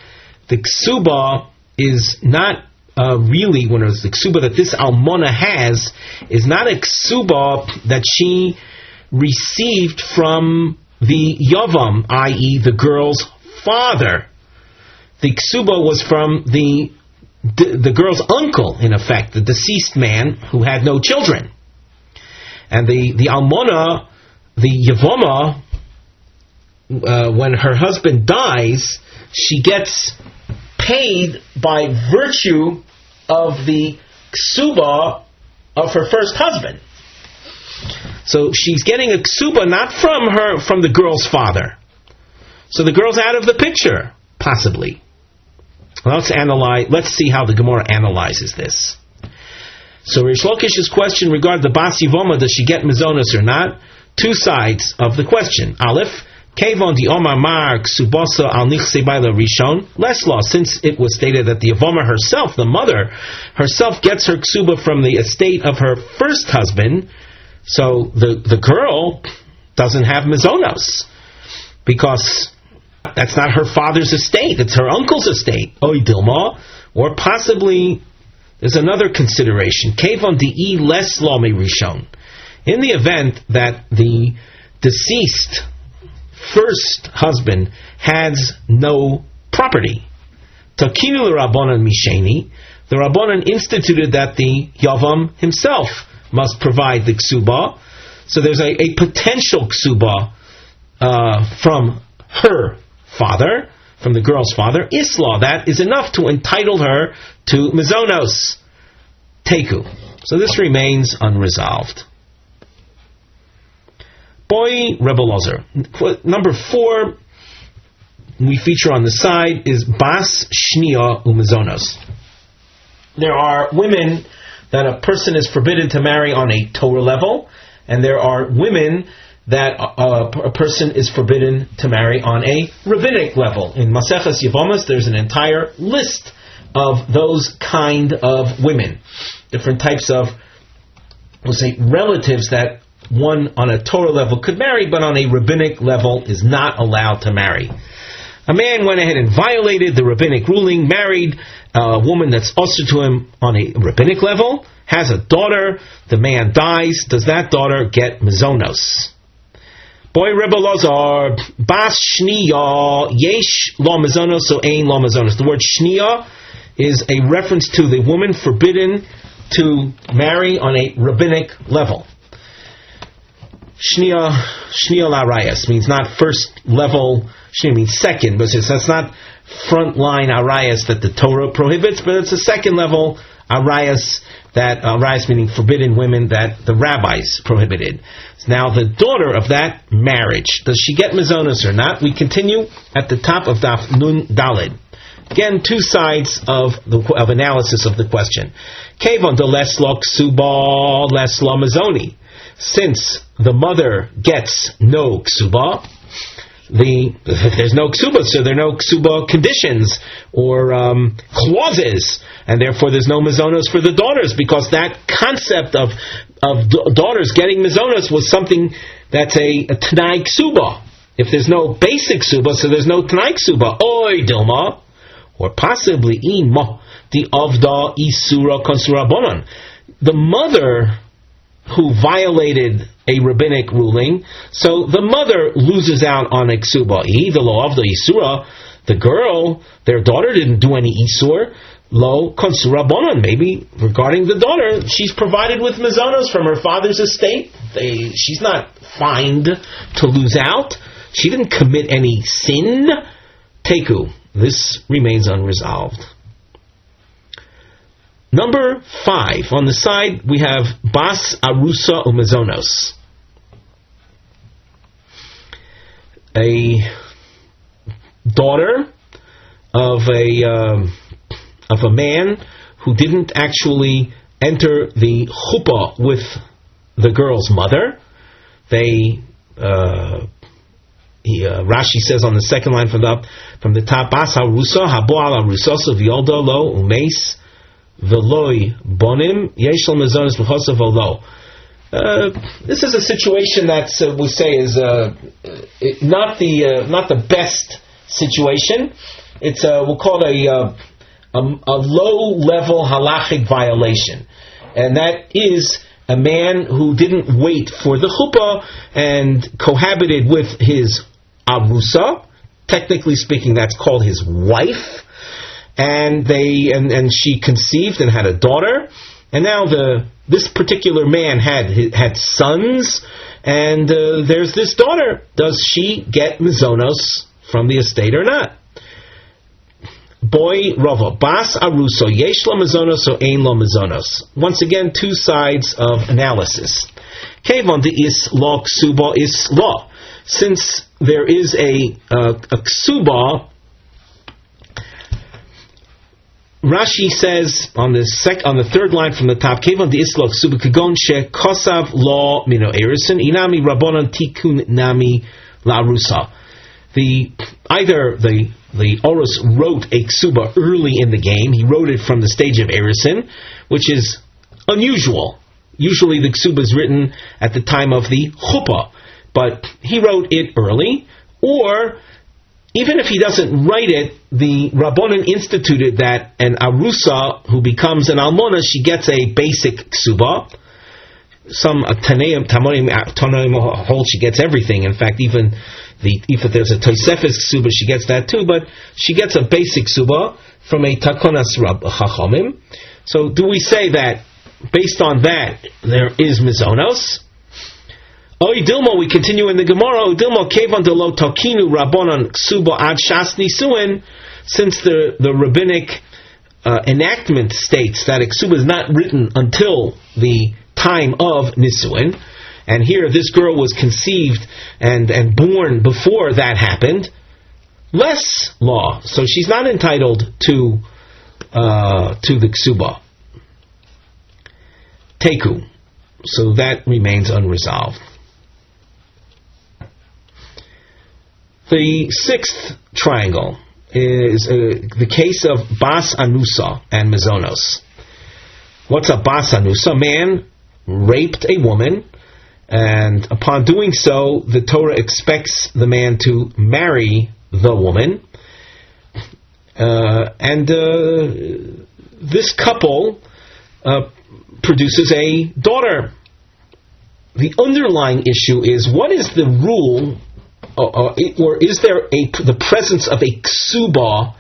the ksuba is not really, when it's the ksuba that this almona has, is not a ksuba that she received from the yavam, i.e. the girl's father. The ksuba was from the girl's uncle, in effect, the deceased man who had no children. And the almona, the yavoma, when her husband dies, she gets paid by virtue of the ksuba of her first husband. So she's getting a ksuba not from the girl's father. So the girl's out of the picture, possibly. Let's see how the Gemara analyzes this. So Rish Lakish's question regarding the Bas Yivoma, does she get mizonos or not? 2 sides of the question. Aleph, Kevon di Omar Mar Kesubos al Nichse Baila Rishon Lesla, since it was stated that the Yavoma herself, the mother herself, gets her ksuba from the estate of her first husband, so the girl doesn't have mizonos, because that's not her father's estate, it's her uncle's estate. Oy Dilma, or possibly there's another consideration. Kevon di les lo me rishon. In the event that the deceased first husband has no property, takinu l'Rabbanan misheni, the Rabbanan instituted that the Yavam himself must provide the ksuba. So there's a potential ksuba from her father, from the girl's father. Isla, that is enough to entitle her to mizonos. Teku. So this remains unresolved. Boy Rebel Ozer. Number 4 we feature on the side is Bas Shnia Umizonos. There are women that a person is forbidden to marry on a Torah level, and there are women that a person is forbidden to marry on a rabbinic level. In Maseches Yevomas, there's an entire list of those kind of women. Different types of, we'll say, relatives that one on a Torah level could marry, but on a rabbinic level is not allowed to marry. A man went ahead and violated the rabbinic ruling, married a woman that's also to him on a rabbinic level, has a daughter, the man dies, does that daughter get mizonos? Boy Rebbe Lazar, Bas Shniya, Yesh lo mizonos, so ein lo mizonos. The word Shniya is a reference to the woman forbidden to marry on a rabbinic level. Shniya l'arayas means not first level, Shniya means second, but that's not front line arayas that the Torah prohibits, but it's a second level arayas, that arayas meaning forbidden women that the rabbis prohibited. Now the daughter of that marriage, does she get mizonos or not? We continue at the top of Daf Nun Daled. Again, 2 sides of analysis of the question. Kevon de leslo ksuba leslo mizoni. Since the mother gets no ksuba, there's no ksuba, so there are no ksuba conditions or clauses, and therefore there's no mizonos for the daughters, because that concept of daughters getting mizonos was something that's a Tanai ksuba. If there's no basic ksuba, so there's no Tanai ksuba. Oy Dilma, or possibly ima the avda isura konsura bonon. The mother who violated a rabbinic ruling, so the mother loses out on a ksuba. The law of the isura, the girl, their daughter didn't do any isur. Lo konsura bonon. Maybe regarding the daughter, she's provided with mazonos from her father's estate. She's not fined to lose out. She didn't commit any sin. Teku. This remains unresolved. Number 5. On the side we have Bas Arusa Umazonos. A daughter of a man who didn't actually enter the chuppah with the girl's mother. Rashi says on the second line from the top, Bas Harusa Haboal Arusosa V'yolda Lo Umeis Veloy Bonim Yeshel Mazonos V'chosav V'lo. This is a situation that we say is not the best situation. It's we'll call it a low-level halachic violation, and that is a man who didn't wait for the chuppah and cohabited with his arusa. Technically speaking, that's called his wife, and she conceived and had a daughter, and now this particular man had sons, and there's this daughter. Does she get mazonos from the estate or not? Boy Rava, Bas Aruso, Yesh lo mazonos or Ein lo mazonos. Once again, two sides of analysis. Kevon de is lo ksuba is law. Since there is a ksuba, Rashi says on the third line from the top, Kevon de is lo ksuba kagon she kosav lo mino erison inami rabbonon tikun nami la rusa. Either the Orus wrote a ksuba early in the game. He wrote it from the stage of Erison, which is unusual. Usually the ksuba is written at the time of the chuppah, but he wrote it early. Or even if he doesn't write it, the Rabbonin instituted that an arusa who becomes an almona, she gets a basic ksuba. Some Tanoim hold she gets everything. In fact, even if there's a Tosefes ksuba, she gets that too. But she gets a basic ksuba from a Takonas Rab Chachamim. So, do we say that based on that there is mizonos? Oy Dilmo, we continue in the Gemara. Oy Dilmo Kevon Delo Tokinu Rabbonon Ksuba Ad Shas Nisuin. Since the rabbinic enactment states that a ksuba is not written until the time of Nisuin, and here this girl was conceived and born before that happened, less law, so she's not entitled to the ksuba. Teku, so that remains unresolved. The sixth triangle is the case of Bas Anusa and Mazonos. What's a Bas Anusa? Man raped a woman, and upon doing so, the Torah expects the man to marry the woman. This couple produces a daughter. The underlying issue is, what is the rule, or is there the presence of a ksuba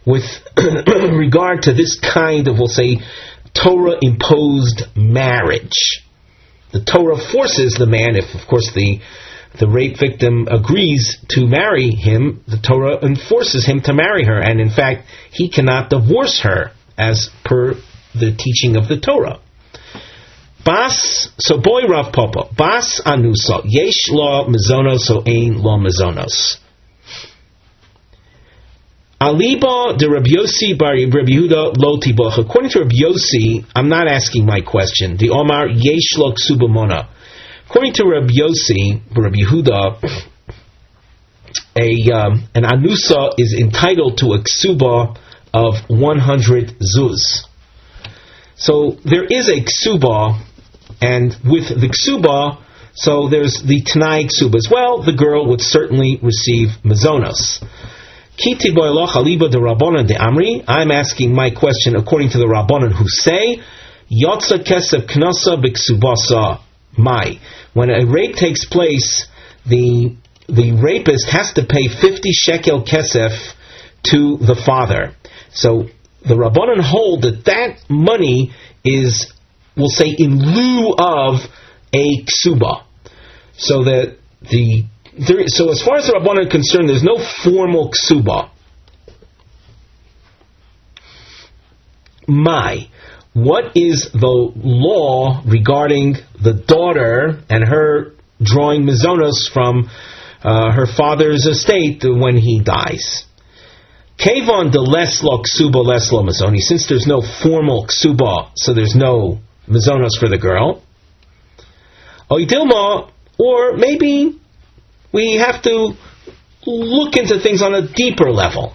with regard to this kind of, we'll say, Torah-imposed marriage? The Torah forces the man, if of course the rape victim agrees to marry him, the Torah enforces him to marry her, and in fact he cannot divorce her as per the teaching of the Torah. So boy Rav Papa, Bas Anusa, Yesh lo mazonos o ein lo mazonos. Aliba de Rabbi Yossi bar Rabbi Yehuda lo tibach. According to Rabbi Yossi, I'm not asking my question. The Omar Yesh lo ksuba mona. According to Rabbi Yossi, Rabbi Yehuda, an anusa is entitled to a ksuba of 100 zuz. So there is a ksuba, and with the ksuba, so there's the Tanai ksuba as well. The girl would certainly receive mazonos. I'm asking my question according to the Rabbanan who say, Yotza kesef knasa b'ksubasa mai. when a rape takes place, the rapist has to pay 50 shekel kesef to the father. So the Rabbanan hold that money is, we'll say, in lieu of a ksuba. So that so as far as the Rabbanan are concerned, there's no formal ksuba. What is the law regarding the daughter and her drawing mizonos from her father's estate when he dies? Kevon de leslo ksuba leslo mizoni. Since there's no formal ksuba, so there's no mizonos for the girl. Oidilma, or maybe we have to look into things on a deeper level.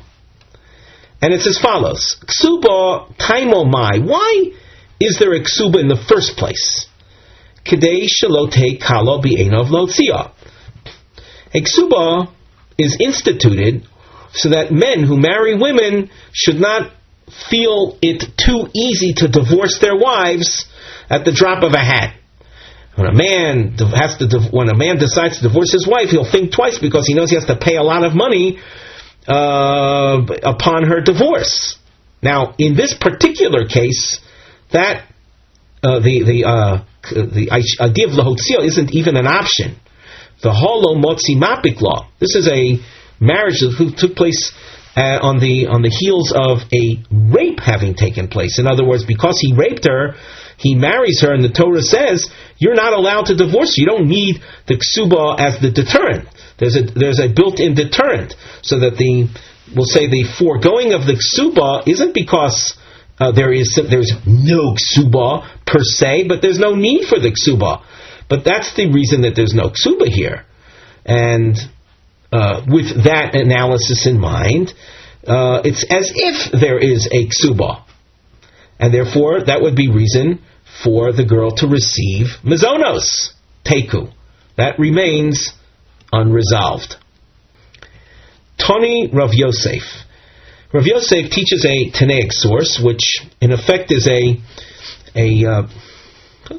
And it's as follows. Ksuba taimo mai. Why is there a ksuba in the first place? Kedei shalote kalo bi'enov lotzia. A ksuba is instituted so that men who marry women should not feel it too easy to divorce their wives at the drop of a hat. When a man decides to divorce his wife, he'll think twice because he knows he has to pay a lot of money upon her divorce. Now, in this particular case, that the idea of lahotzia isn't even an option. The holo motzi mapik law. This is a marriage that took place on the heels of a rape having taken place. In other words, because he raped her, he marries her, and the Torah says you're not allowed to divorce her. You don't need the ksuba as the deterrent. There's a built-in deterrent, so that we'll say the foregoing of the ksuba isn't because there's no ksuba per se, but there's no need for the ksuba. But that's the reason that there's no ksuba here. And with that analysis in mind, it's as if there is a ksuba, and therefore that would be reason for the girl to receive mizonos, teku. That remains unresolved. Toni Rav Yosef. Rav Yosef teaches a Tanaic source, which in effect is maybe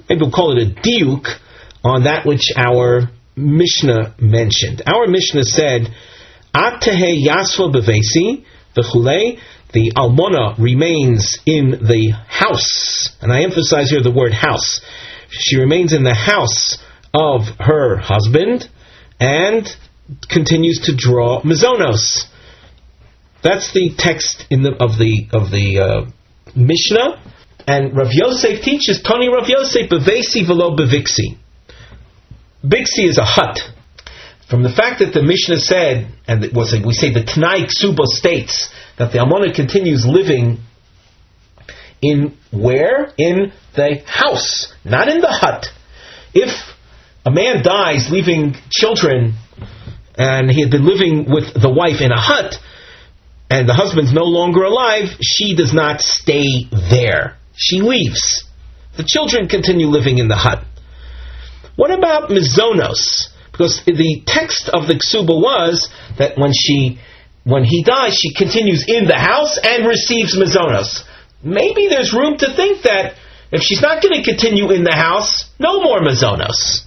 we'll call it a diuk on that which our Mishnah mentioned. Our Mishnah said, At tehe yasva bevesi v'chulei. The almona remains in the house, and I emphasize here the word house. She remains in the house of her husband and continues to draw mizonos. That's the text of the Mishnah. And Rav Yosef teaches, Toni Rav Yosef bevesi v'lo beviksi. Biksi is a hut. From the fact that the Mishnah said, and we say the Tanai Ksuba states that the Almona continues living in where? In the house, not in the hut. If a man dies leaving children and he had been living with the wife in a hut and the husband's no longer alive, she does not stay there. She leaves. The children continue living in the hut. What about mizonos? Because the text of the ksuba was that when he dies, she continues in the house and receives mizonos. Maybe there's room to think that if she's not going to continue in the house, no more mizonos.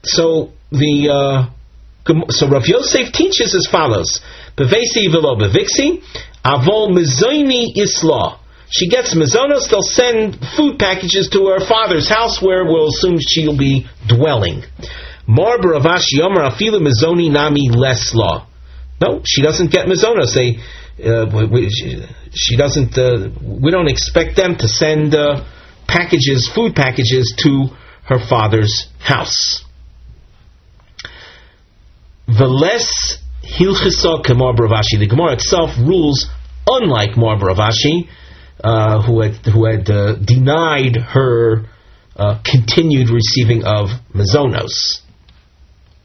So Rav Yosef teaches as follows: Bevesi v'lo beviksi, avol mizoini isla. She gets mizonos, they'll send food packages to her father's house where we'll assume she'll be dwelling. Mar baravashi yomer afilu mizoni nami lesla. No, she doesn't get mizonos. She doesn't. We don't expect them to send food packages to her father's house. Veles hilchisa kemar baravashi. The Gemara itself rules unlike Mar baravashi, who had denied her continued receiving of mizonos.